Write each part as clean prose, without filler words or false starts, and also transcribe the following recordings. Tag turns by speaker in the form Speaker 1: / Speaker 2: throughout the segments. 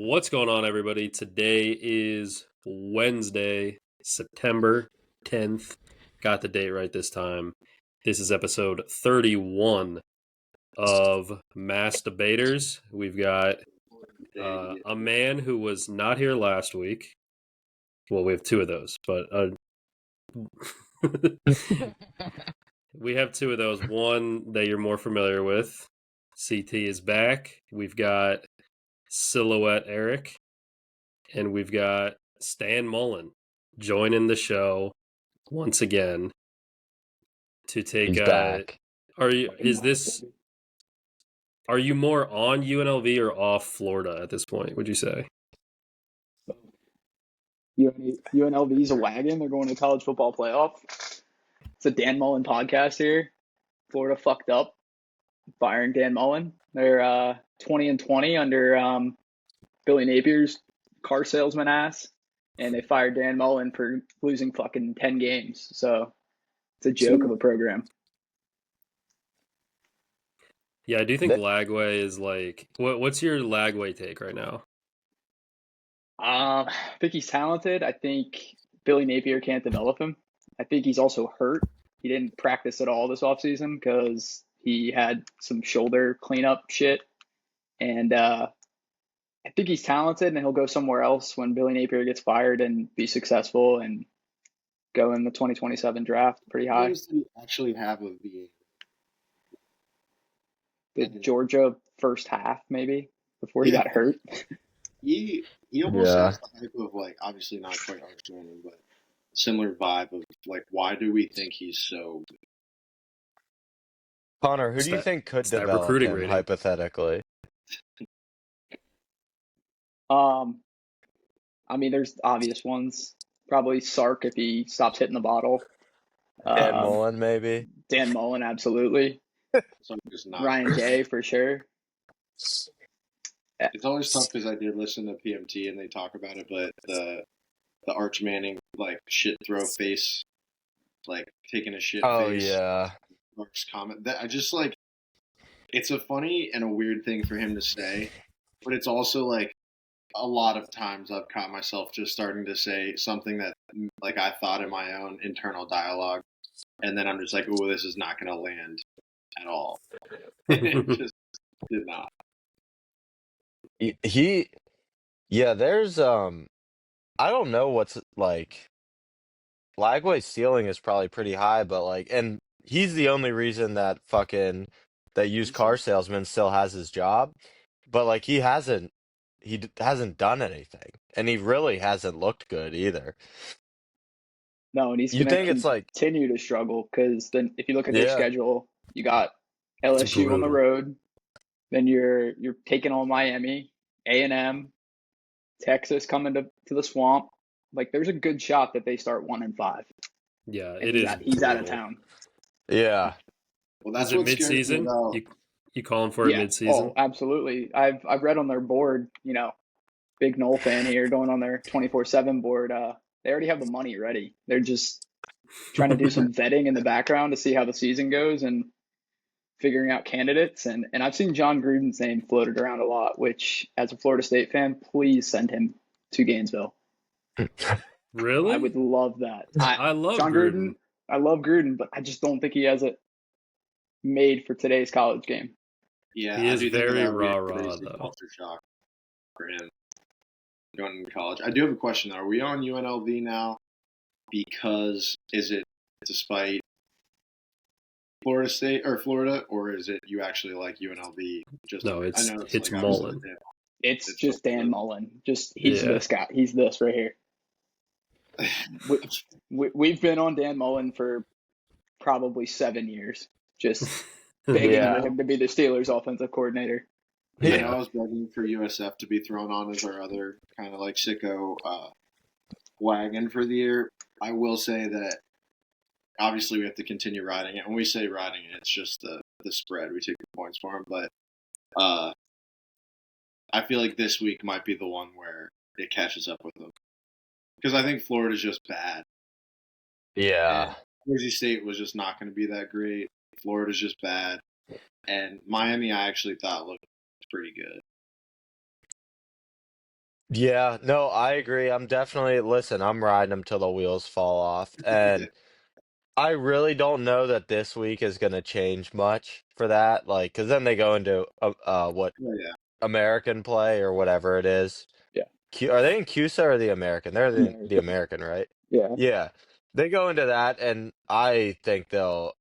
Speaker 1: What's going on, everybody? Today is Wednesday, September 10th. Got the date right this time. This is episode 31 of Mass Debaters. We've got a man who was not here last week. Well, we have two of those, but we have two of those. One that you're more familiar with. CT is back. We've got Silhouette Eric. And we've got Stan Mullen joining the show once again to take
Speaker 2: He's back.
Speaker 1: Are you more on UNLV or off Florida at this point, would you say?
Speaker 3: UNLV's a wagon. They're going to college football playoff. It's a Dan Mullen podcast here. Florida fucked up firing Dan Mullen. They're 20-20 under Billy Napier's car salesman ass, and they fired Dan Mullen for losing fucking 10 games. So it's a joke of a program.
Speaker 1: Yeah, I do think Lagway is like. What's your Lagway take right now?
Speaker 3: I think he's talented. I think Billy Napier can't develop him. I think he's also hurt. He didn't practice at all this offseason because he had some shoulder cleanup shit. And I think he's talented, and he'll go somewhere else when Billy Napier gets fired and be successful and go in the 2027 draft pretty high.
Speaker 4: Who does he actually have of VA?
Speaker 3: The Georgia first half, maybe, before he got hurt.
Speaker 4: He almost has the type of, like, obviously not quite Arch Manning, but similar vibe of, like, why do we think he's so good?
Speaker 2: Connor, who do you think could develop
Speaker 1: recruiting
Speaker 2: him,
Speaker 1: rating?
Speaker 2: hypothetically?
Speaker 3: I mean, there's obvious ones. Probably Sark if he stops hitting the bottle.
Speaker 2: Dan Mullen, maybe?
Speaker 3: Dan Mullen, absolutely. Ryan Day, for sure.
Speaker 4: It's always tough because I did listen to PMT and they talk about it, but the Arch Manning, like, shit throw face, like, taking a shit face.
Speaker 2: Oh, yeah.
Speaker 4: Mark's comment. That I just, like, it's a funny and a weird thing for him to say, but it's also, like, a lot of times I've caught myself just starting to say something that, like, I thought in my own internal dialogue, and then I'm just like, oh, this is not going to land at all. It just did not.
Speaker 2: There's, I don't know what's, like, Lagway's ceiling is probably pretty high, but, like, and he's the only reason that used car salesman still has his job, but, like, he hasn't done anything, and he really hasn't looked good either.
Speaker 3: No, and he's going to continue to struggle because then if you look at their schedule, you got LSU on the road, then you're taking on Miami, A&M, Texas coming to the Swamp. Like, there's a good shot that they start 1-5.
Speaker 1: Yeah,
Speaker 3: and he's out of town.
Speaker 2: Yeah.
Speaker 4: Well, that's
Speaker 1: what mid-season. You calling for it mid-season?
Speaker 3: Oh, absolutely. I've read on their board, big Knoll fan here, going on their 24/7 board. They already have the money ready. They're just trying to do some vetting in the background to see how the season goes and figuring out candidates. And I've seen John Gruden's name floated around a lot, which, as a Florida State fan, please send him to Gainesville.
Speaker 1: Really?
Speaker 3: I would love that.
Speaker 1: I love
Speaker 3: John Gruden. I love Gruden, but I just don't think he has it made for today's college game.
Speaker 4: Yeah,
Speaker 1: he is very rah-rah, though.
Speaker 4: Culture shock for him going to college. I do have a question, though. Are we on UNLV now? Because is it despite Florida State or Florida, or is it you actually like UNLV?
Speaker 1: No, it's Mullen.
Speaker 3: It's just Dan Mullen. He's this guy. He's this right here. We've been on Dan Mullen for probably 7 years, just begging for him to be the Steelers' offensive coordinator.
Speaker 4: Yeah, I was begging for USF to be thrown on as our other kind of like sicko wagon for the year. I will say that obviously we have to continue riding it. When we say riding it, it's just the spread. We take the points for them, but I feel like this week might be the one where it catches up with them. Because I think Florida's just bad.
Speaker 2: Yeah.
Speaker 4: And Jersey State was just not going to be that great. Florida's just bad. And Miami, I actually thought looked pretty good.
Speaker 2: Yeah, no, I agree. I'm riding them till the wheels fall off. And I really don't know that this week is going to change much for that. Like, because then they go into what
Speaker 4: Oh, yeah.
Speaker 2: American play or whatever it is.
Speaker 3: Yeah,
Speaker 2: Are they in CUSA or the American? They're the
Speaker 3: American.
Speaker 2: American, right?
Speaker 3: Yeah,
Speaker 2: Yeah, they go into that, and I think they'll,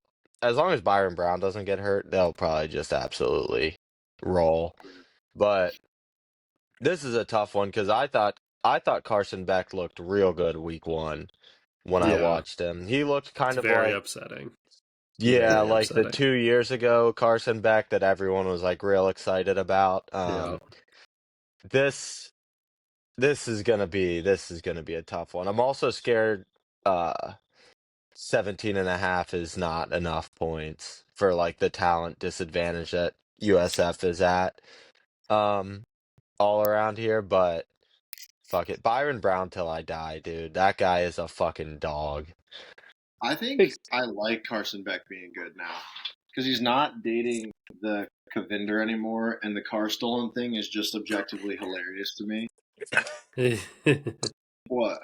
Speaker 2: as long as Byron Brown doesn't get hurt, they'll probably just absolutely roll. But this is a tough one because I thought Carson Beck looked real good week one when I
Speaker 1: Yeah,
Speaker 2: watched him. He looked
Speaker 1: it's
Speaker 2: kind of
Speaker 1: very
Speaker 2: like,
Speaker 1: upsetting.
Speaker 2: yeah,
Speaker 1: Very
Speaker 2: like the
Speaker 1: upsetting.
Speaker 2: 2 years ago Carson Beck that everyone was like real excited about.
Speaker 1: Yeah.
Speaker 2: This this is gonna be a tough one. I'm also scared 17 and a half is not enough points for like the talent disadvantage that USF is at all around here, but fuck it. Byron Brown till I die, dude. That guy is a fucking dog.
Speaker 4: I think
Speaker 3: big.
Speaker 4: I like Carson Beck being good now because he's not dating the Kavinder anymore, and the car stolen thing is just objectively hilarious to me. What?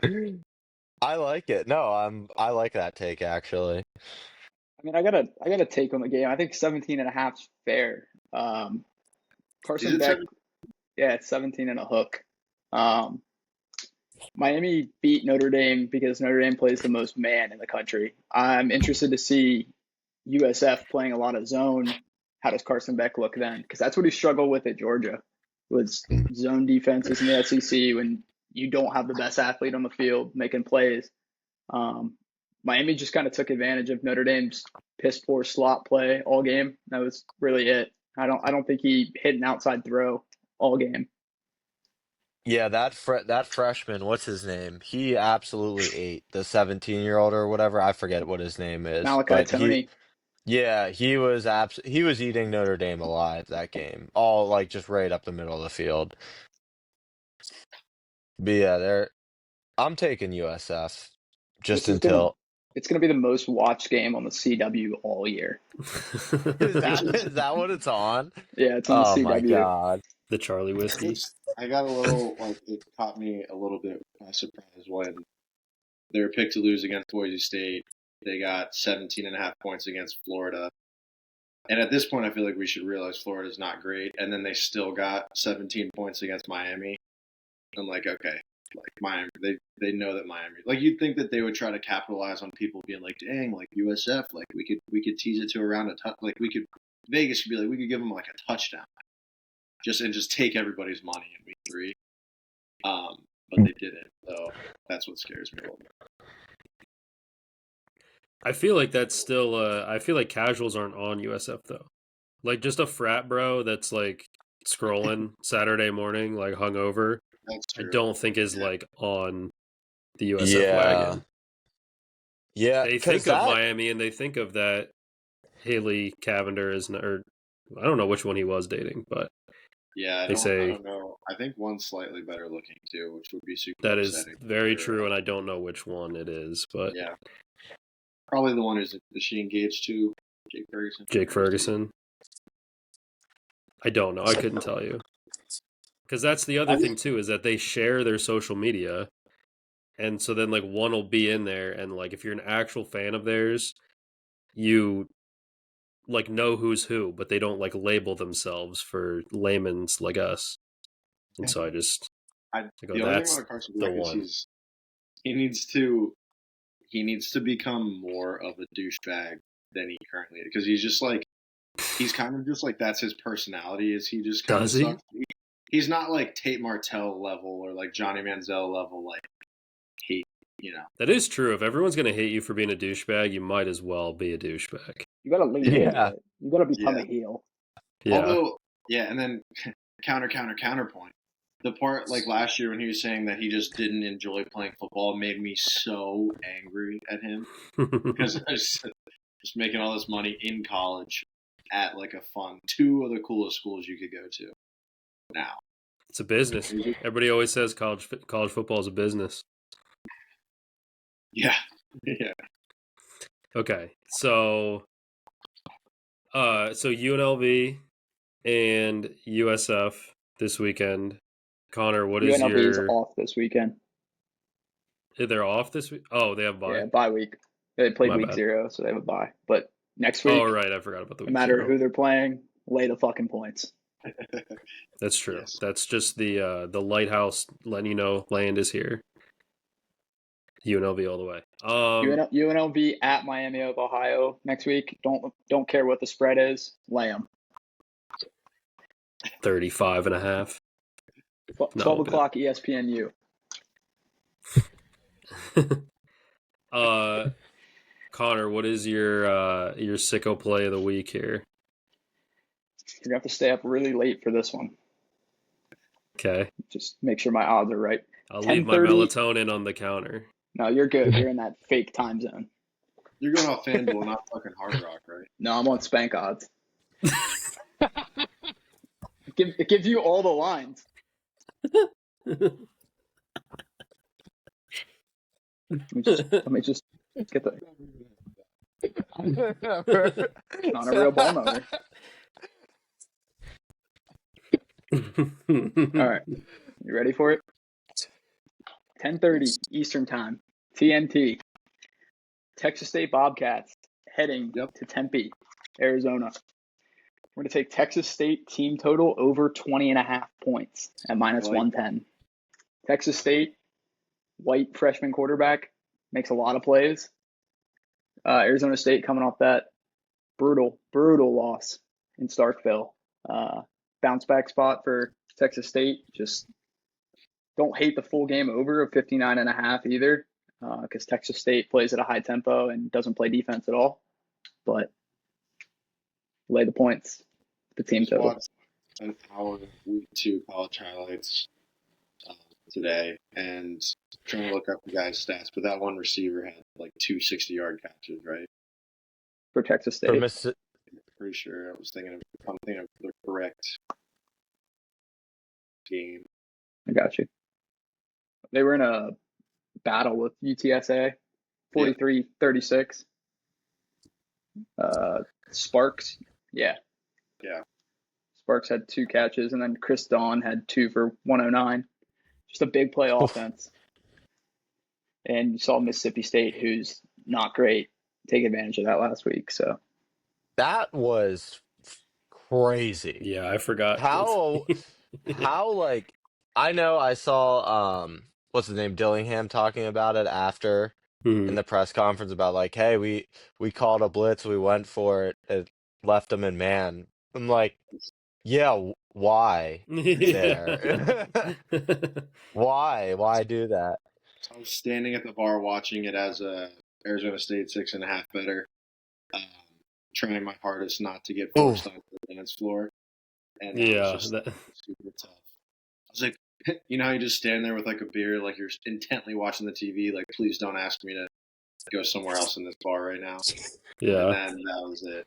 Speaker 2: I like it. No, I like that take actually.
Speaker 3: I mean, I got to take on the game. I think 17 and a half is fair.
Speaker 4: Is
Speaker 3: Carson
Speaker 4: it
Speaker 3: Beck,
Speaker 4: 7?
Speaker 3: yeah, it's 17 and a hook. Um, Miami beat Notre Dame because Notre Dame plays the most man in the country. I'm interested to see USF playing a lot of zone. How does Carson Beck look then? Because that's what he struggled with at Georgia, was zone defenses in the SEC when you don't have the best athlete on the field making plays. Um, Miami just kind of took advantage of Notre Dame's piss poor slot play all game. That was really it. I don't think he hit an outside throw all game.
Speaker 2: Yeah, that freshman, what's his name? He absolutely ate the 17-year-old or whatever. I forget what his name is,
Speaker 3: Malachi
Speaker 2: but
Speaker 3: Tony.
Speaker 2: yeah, he was eating Notre Dame alive that game. All like just right up the middle of the field. But yeah, I'm taking USF
Speaker 3: This
Speaker 2: just
Speaker 3: is gonna
Speaker 2: until
Speaker 3: it's gonna be the most watched game on the CW all year.
Speaker 2: is
Speaker 4: Which
Speaker 2: that
Speaker 4: is
Speaker 2: is that what it's on?
Speaker 3: Yeah, it's on the
Speaker 2: Oh my
Speaker 3: CW.
Speaker 2: God.
Speaker 1: The Charlie whiskey.
Speaker 4: I got a little like it caught me a little bit by surprise when they were picked to lose against Boise State. They got 17 and a half points against Florida. And at this point, I feel like we should realize Florida's not great. And then they still got 17 points against Miami. I'm like, okay, like Miami, they know that Miami. Like you'd think that they would try to capitalize on people being like, dang, like USF, like we could tease it to around a touch, like we could Vegas could be like we could give them like a touchdown, just take everybody's money in week three. But they didn't. So that's what scares me a little bit.
Speaker 1: I feel like that's still. I feel like casuals aren't on USF though. Like just a frat bro that's like scrolling Saturday morning, like hungover.
Speaker 4: That's
Speaker 1: I
Speaker 4: true.
Speaker 1: don't think is
Speaker 4: Yeah.
Speaker 1: like on the USF
Speaker 2: Yeah.
Speaker 1: wagon.
Speaker 2: Yeah,
Speaker 1: They
Speaker 2: because
Speaker 1: think of
Speaker 2: that
Speaker 1: Miami and they think of that Haley Cavender is, or I don't know which one he was dating, but
Speaker 4: Yeah,
Speaker 1: they
Speaker 4: I
Speaker 1: say
Speaker 4: don't know. I think one's slightly better looking too, which would be super
Speaker 1: that is
Speaker 4: upsetting.
Speaker 1: very
Speaker 4: For,
Speaker 1: true, and I don't know which one it is, but
Speaker 4: yeah, probably the one who's is she engaged to Jake Ferguson?
Speaker 1: Jake
Speaker 4: Or is he?
Speaker 1: Ferguson. I don't know. I couldn't tell you. Because that's the other
Speaker 4: I
Speaker 1: thing
Speaker 4: just
Speaker 1: too, is that they share their social media. And so then like one will be in there and like if you're an actual fan of theirs, you like know who's who, but they don't like label themselves for layman's like us. And so I go,
Speaker 4: the only thing
Speaker 1: that's
Speaker 4: about Carson
Speaker 1: the
Speaker 4: Beck is
Speaker 1: one.
Speaker 4: he needs to he needs to become more of a douchebag than he currently is because he's just like he's kind of just like that's his personality is he just kind of
Speaker 1: Does he?
Speaker 4: sucks. He's not like Tate Martell level or like Johnny Manziel level like hate, you know.
Speaker 1: That is true. If everyone's gonna hate you for being a douchebag, you might as well be a douchebag.
Speaker 3: You gotta lean into
Speaker 2: yeah.
Speaker 3: it. You gotta become
Speaker 4: Yeah.
Speaker 3: a heel.
Speaker 1: Yeah.
Speaker 4: Although, yeah, and then counterpoint. The part like last year when he was saying that he just didn't enjoy playing football made me so angry at him because I just making all this money in college at like a fun two of the coolest schools you could go to now.
Speaker 1: It's a business. Everybody always says college football is a business.
Speaker 4: Yeah, yeah.
Speaker 1: Okay, so UNLV and USF this weekend. Connor, what is
Speaker 3: UNLV is
Speaker 1: your?
Speaker 3: off this weekend.
Speaker 1: They're off this week. Oh, they have bye.
Speaker 3: Yeah, bye week. They played
Speaker 1: My
Speaker 3: week
Speaker 1: bad.
Speaker 3: 0, so they have a bye. But next
Speaker 1: Oh,
Speaker 3: week,
Speaker 1: right, I forgot about the
Speaker 3: no
Speaker 1: week
Speaker 3: matter
Speaker 1: 0.
Speaker 3: who they're playing, lay the fucking points.
Speaker 1: That's true.
Speaker 4: Yes.
Speaker 1: That's just the lighthouse letting you know land is here. UNLV all the way.
Speaker 3: UNLV at Miami of Ohio next week. Don't care what the spread is. Lay them.
Speaker 1: 35.5.
Speaker 3: 12
Speaker 1: No,
Speaker 3: o'clock ESPNU.
Speaker 1: Connor, what is your sicko play of the week here?
Speaker 3: You're gonna have to stay up really late for this one.
Speaker 1: Okay,
Speaker 3: Just make sure my odds are right.
Speaker 1: I'll leave my
Speaker 3: 10:30.
Speaker 1: melatonin on the counter.
Speaker 3: No, you're good. You're in that fake time zone.
Speaker 4: You're going off FanDuel, not fucking Hard Rock, right?
Speaker 3: No, I'm on Spank odds. It gives you all the lines. Let me just get the not a real ball motor. All right, you ready for it? 10:30 Eastern Time. TNT. Texas State Bobcats heading to Tempe, Arizona. We're going to take Texas State team total over 20.5 points at -110. Texas State, white freshman quarterback, makes a lot of plays. Arizona State coming off that brutal loss in Starkville. Bounce back spot for Texas State. Just don't hate the full game over of 59.5 either, because Texas State plays at a high tempo and doesn't play defense at all. But lay the points, the team total.
Speaker 4: An hour week 2 college highlights today, and trying to look up the guy's stats, but that one receiver had like 2 60-yard catches, right?
Speaker 3: For Texas State.
Speaker 2: For Mississippi.
Speaker 4: Pretty sure I'm thinking of the correct game.
Speaker 3: I got you. They were in a battle with UTSA, 43-36. Sparks, yeah. Sparks had 2 catches, and then Chris Dawn had 2 for 109. Just a big play offense. And you saw Mississippi State, who's not great, take advantage of that last week. So
Speaker 2: That was crazy.
Speaker 1: Yeah, I forgot.
Speaker 2: How like I know I saw what's his name, Dillingham, talking about it after in the press conference about like, hey, we called a blitz, we went for it, it left them in man. I'm like, yeah, why there? Why do that?
Speaker 4: I was standing at the bar watching it as a Arizona State 6.5 better, trying my hardest not to get forced onto the dance floor, and that was just super tough. I was like, you know how you just stand there with like a beer, like you're intently watching the TV, like please don't ask me to go somewhere else in this bar right now.
Speaker 1: Yeah,
Speaker 4: and then that was it.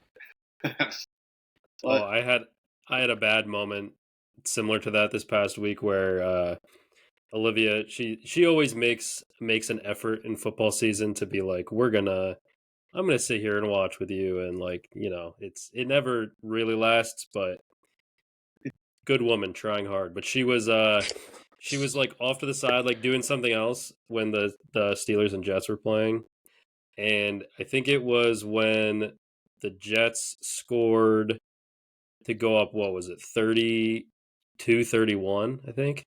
Speaker 1: I had a bad moment similar to that this past week where Olivia, she always makes an effort in football season to be like, I'm gonna sit here and watch with you, and like, you know, it never really lasts, but good woman trying hard. But she was like off to the side, like doing something else when the Steelers and Jets were playing, and I think it was when the Jets scored to go up. What was it, 32-31? I think.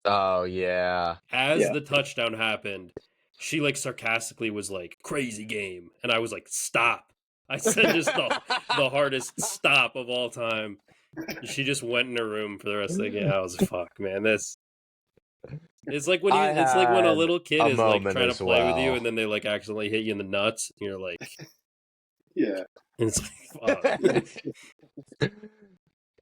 Speaker 2: Oh yeah.
Speaker 1: As the touchdown happened, she like sarcastically was like, "Crazy game," and I was like, "Stop!" I said just the hardest stop of all time. She just went in her room for the rest of the game. I was fuck, man. It's like when it's like when a little kid is like trying to play with you, and then they like accidentally hit you in the nuts, and you're like,
Speaker 4: yeah.
Speaker 1: And it's like, fuck.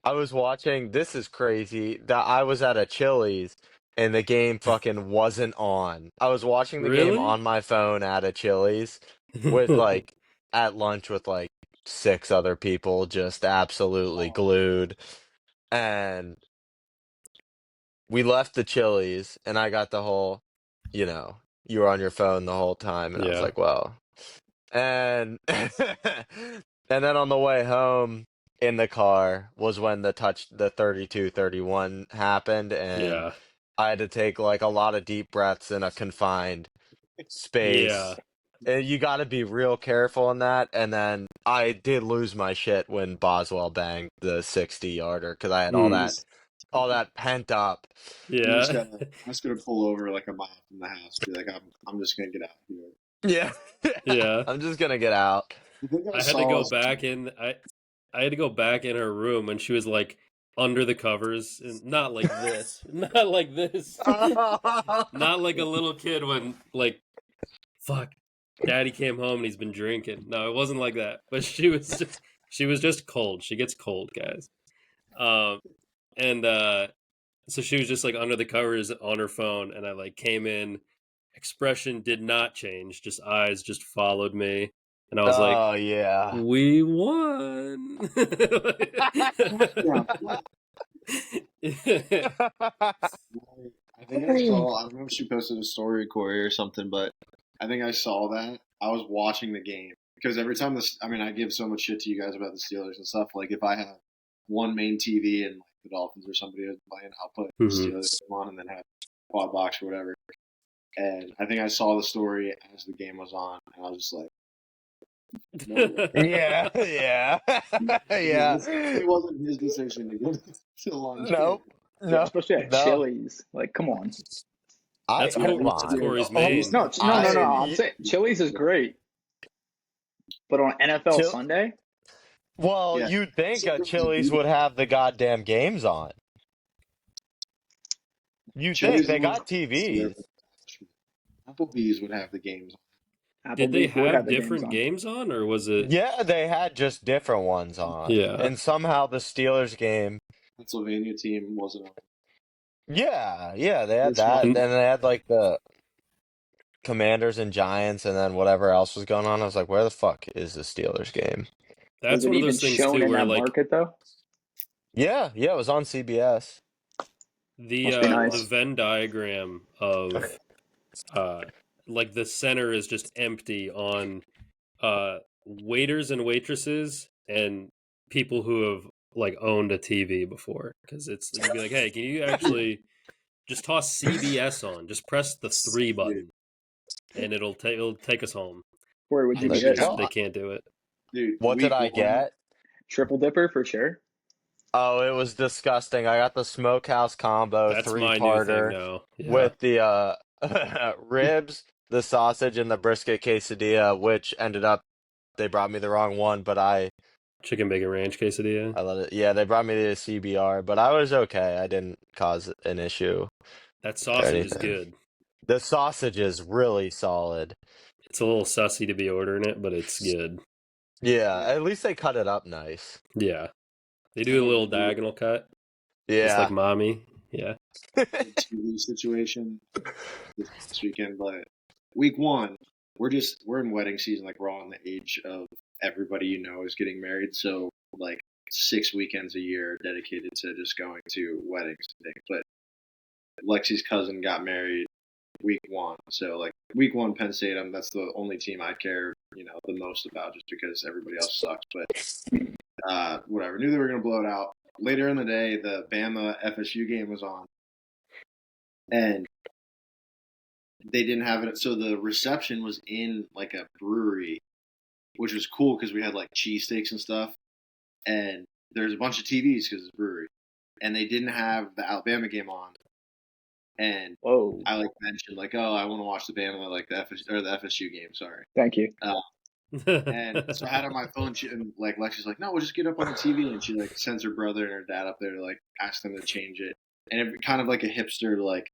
Speaker 2: I was watching. This is crazy. That I was at a Chili's and the game fucking wasn't on. I was watching the game on my phone at a Chili's with like at lunch with like 6 other people, just absolutely glued. And we left the Chili's, and I got the whole, you know, you were on your phone the whole time, and I was like, well, and and then on the way home, in the car was when the 32-31 happened, and
Speaker 1: Yeah.
Speaker 2: I had to take like a lot of deep breaths in a confined
Speaker 1: Yeah.
Speaker 2: space. And you got to be real careful in that. And then I did lose my shit when Boswell banged the 60-yarder because I had
Speaker 1: Mm.
Speaker 2: all that pent up.
Speaker 1: Yeah.
Speaker 4: I'm just gonna pull over like a mile from the house. Be like, I'm just gonna get out here.
Speaker 2: Yeah.
Speaker 1: Yeah.
Speaker 2: I'm just gonna get out.
Speaker 4: I think I
Speaker 1: I had to
Speaker 4: saw.
Speaker 1: go back in. I had to go back in her room when she was like under the covers, and not like this, not like this, not like a little kid when like fuck, daddy came home and he's been drinking. No, it wasn't like that. But she was just cold. She gets cold, guys. Um, and so she was just like under the covers on her phone, and I like came in. Expression did not change, just eyes just followed me, and I was like,
Speaker 2: Oh yeah.
Speaker 1: "We won."
Speaker 4: Yeah, I think I saw. I don't know if she posted a story, Corey, or something, but I think I saw that. I was watching the game because every time this, I mean, I give so much shit to you guys about the Steelers and stuff. Like if I have one main TV and like the Dolphins or somebody is playing, I'll put the
Speaker 1: Mhm.
Speaker 4: Steelers on and then have quad box or whatever. And I think I saw the story as the game was on, and I was just like, no way.
Speaker 2: Yeah, yeah, yeah.
Speaker 4: This definitely wasn't his decision to go to lunch here.
Speaker 2: Nope,
Speaker 3: Yeah,
Speaker 2: no,
Speaker 3: especially at
Speaker 2: no.
Speaker 3: Chili's. Like, come on.
Speaker 1: That's
Speaker 4: Yeah,
Speaker 1: cool.
Speaker 2: Come
Speaker 1: That's
Speaker 2: on.
Speaker 1: Corey's
Speaker 2: Oh,
Speaker 1: main.
Speaker 3: No, no, no, no. I'm
Speaker 2: I
Speaker 3: saying Chili's is great, but on NFL
Speaker 2: chill.
Speaker 3: Sunday,
Speaker 2: Well,
Speaker 4: yeah.
Speaker 2: you'd think
Speaker 4: So
Speaker 2: a
Speaker 4: there was a
Speaker 2: Chili's
Speaker 4: beef.
Speaker 2: would have the goddamn games on. You'd think
Speaker 4: Chili's
Speaker 2: they
Speaker 4: on
Speaker 2: got TVs.
Speaker 4: Applebee's would have the games.
Speaker 1: Did they
Speaker 3: Applebee's would have
Speaker 1: have
Speaker 3: the games
Speaker 1: different
Speaker 3: on.
Speaker 1: games on, or was it?
Speaker 2: Yeah, they had just different ones on,
Speaker 1: Yeah,
Speaker 2: and somehow the Steelers game.
Speaker 4: Pennsylvania team wasn't on.
Speaker 2: Yeah, yeah, they had
Speaker 4: This
Speaker 2: that.
Speaker 4: one,
Speaker 1: and
Speaker 2: Then they had like the Commanders and Giants, and then whatever else was going on. I was like, where the fuck is the Steelers game?
Speaker 3: Was
Speaker 1: that's
Speaker 3: it
Speaker 1: one of
Speaker 3: even
Speaker 1: those things
Speaker 3: shown
Speaker 1: too,
Speaker 3: in
Speaker 1: where
Speaker 3: that
Speaker 1: like
Speaker 3: market though?
Speaker 2: Yeah, yeah, it was on CBS.
Speaker 3: Must be
Speaker 1: the
Speaker 3: nice.
Speaker 1: Venn diagram of uh like the center is just empty on waiters and waitresses and people who have like owned a TV before, because it's you'd be like, hey, can you actually just toss CBS on? Just press the 3
Speaker 4: dude,
Speaker 1: button, and it'll take us home.
Speaker 3: Where would you
Speaker 1: And
Speaker 2: Like,
Speaker 3: get?
Speaker 1: they can't do it.
Speaker 4: dude,
Speaker 2: what did
Speaker 4: week
Speaker 2: I
Speaker 4: one.
Speaker 2: get?
Speaker 3: Triple dipper for sure.
Speaker 2: Oh, it was disgusting. I got the smokehouse combo
Speaker 1: That's my new thing
Speaker 2: three-parter
Speaker 1: now. Yeah,
Speaker 2: with the ribs, the sausage, and the brisket quesadilla, which ended up they brought me the wrong one, but
Speaker 1: chicken bacon ranch quesadilla.
Speaker 2: I let it. Yeah, they brought me the CBR, but I was okay. I didn't cause an issue
Speaker 1: That
Speaker 2: or
Speaker 1: sausage is
Speaker 2: anything.
Speaker 1: good.
Speaker 2: The sausage is really solid.
Speaker 1: It's a little sussy to be ordering it, but it's good.
Speaker 2: Yeah,
Speaker 4: Yeah,
Speaker 2: at least they cut it up nice.
Speaker 1: Yeah, they
Speaker 4: I
Speaker 1: do a
Speaker 4: don't
Speaker 1: little
Speaker 4: know
Speaker 1: diagonal cut, just like
Speaker 2: Yeah.
Speaker 1: mommy. Yeah.
Speaker 4: the TV situation this past weekend, but week one, we're in wedding season. Like we're all in the age of everybody you know is getting married. So like 6 weekends a year dedicated to just going to weddings and things. But Lexi's cousin got married week one. So like week one, Penn State, that's the only team I care, the most about just because everybody else sucks. But whatever. Knew they were gonna blow it out. Later in the day, the Bama FSU game was on, and they didn't have it. So the reception was in like a brewery, which was cool because we had like cheesesteaks and stuff. And there's a bunch of TVs because it's a brewery, and they didn't have the Alabama game on. And
Speaker 3: Whoa.
Speaker 4: I like mentioned like, oh, I want to watch the Bama like the FSU game. Sorry.
Speaker 3: Thank you.
Speaker 4: And so I had it on my phone, and like Lexi's like, no, we'll just get up on the TV, and she like sends her brother and her dad up there to like ask them to change it, and it kind of like a hipster like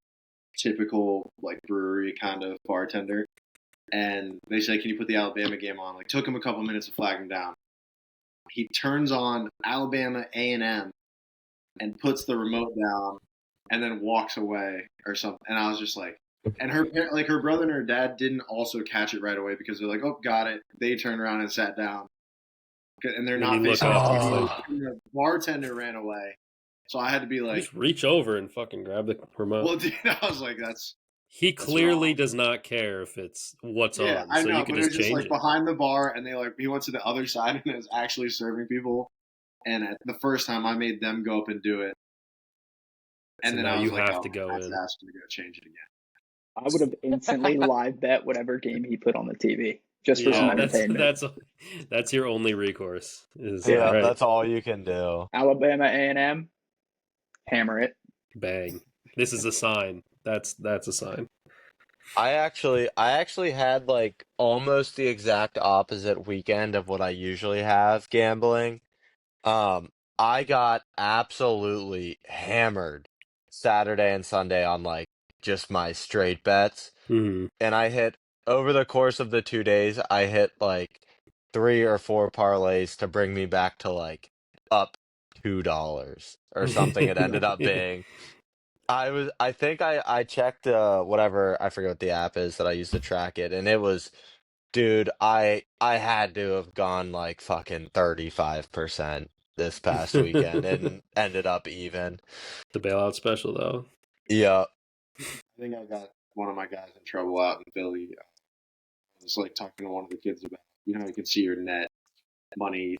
Speaker 4: typical like brewery kind of bartender, and they say, can you put the Alabama game on? Like took him a couple minutes to flag him down. He turns on Alabama A&M and puts the remote down, and then walks away or something, and I was just like. And her brother and her dad didn't also catch it right away because they're like, oh, got it. They turned around and sat down. And they're
Speaker 1: When
Speaker 4: not
Speaker 1: you look
Speaker 4: facing
Speaker 1: up,
Speaker 4: the
Speaker 1: it's
Speaker 4: TV.
Speaker 1: like
Speaker 4: And the bartender ran away. So I had to be like,
Speaker 1: just reach over and fucking grab the remote.
Speaker 4: well, dude, I was like,
Speaker 1: He
Speaker 4: that's
Speaker 1: clearly
Speaker 4: wrong.
Speaker 1: does not care if it's what's
Speaker 4: Yeah,
Speaker 1: on,
Speaker 4: I
Speaker 1: so
Speaker 4: know,
Speaker 1: you could
Speaker 4: but it
Speaker 1: just
Speaker 4: was just
Speaker 1: change
Speaker 4: like
Speaker 1: it.
Speaker 4: behind the bar, and he went to the other side and is actually serving people. And the first time I made them go up and do it. And
Speaker 1: So
Speaker 4: then
Speaker 1: now
Speaker 4: I was
Speaker 1: you
Speaker 4: like,
Speaker 1: have
Speaker 4: oh,
Speaker 1: to go
Speaker 4: I have to
Speaker 1: in.
Speaker 4: ask him to go change it again.
Speaker 3: I would have instantly live bet whatever game he put on the TV just for some
Speaker 1: Yeah,
Speaker 3: entertainment.
Speaker 1: that's your only recourse. Is
Speaker 3: Yeah.
Speaker 1: all right,
Speaker 2: That's all you can do.
Speaker 3: Alabama A&M, hammer it.
Speaker 1: bang. This is a sign. That's a sign.
Speaker 2: I actually had like almost the exact opposite weekend of what I usually have gambling. Um, I got absolutely hammered Saturday and Sunday on like just my straight bets,
Speaker 1: Hmm.
Speaker 2: and I hit over the course of the 2 days, I hit like 3 or 4 parlays to bring me back to like up $2 or something. It ended up being. I think I checked whatever, I forget what the app is that I use to track it, and it was, dude, I had to have gone like fucking 35% this past weekend and ended up even.
Speaker 1: The bailout special though.
Speaker 2: Yeah.
Speaker 4: I think I got one of my guys in trouble out in Philly. I was like talking to one of the kids about, you can see your net money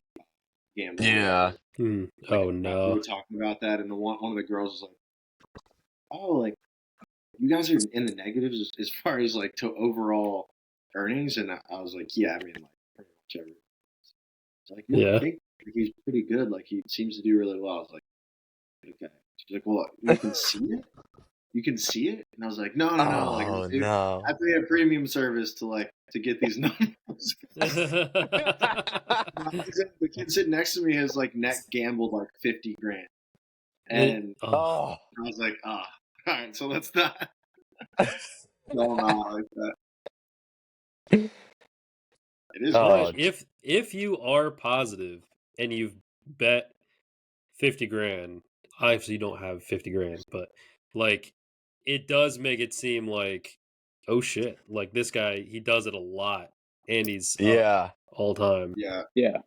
Speaker 4: gamble or
Speaker 2: Yeah.
Speaker 4: whatever.
Speaker 1: Hmm.
Speaker 4: Like
Speaker 1: Oh
Speaker 4: we
Speaker 1: no.
Speaker 4: were talking about that, and one of the girls was like, "Oh, like you guys are in the negatives as far as like to overall earnings," and I was like, "Yeah, I mean like pretty much every." It's like, "No, I
Speaker 1: Yeah.
Speaker 4: think he's pretty good. Like he seems to do really well." I was like, "Okay." She's like, "Well, you can see it. You can see it," and I was like, "No, no, no. Like
Speaker 2: Oh no.
Speaker 4: I pay a premium service to get these numbers." The kid sitting next to me has like net gambled like 50 grand, and
Speaker 1: Oh.
Speaker 2: Oh.
Speaker 4: I was like, all right, so let's not go on out like that. It is
Speaker 1: Right.
Speaker 2: Oh.
Speaker 4: punishment.
Speaker 1: If you are positive and you've bet 50 grand, obviously you don't have 50 grand, but like it does make it seem like, oh shit, like this guy, he does it a lot and he's up
Speaker 2: Yeah.
Speaker 1: all time.
Speaker 4: Yeah,
Speaker 3: Yeah.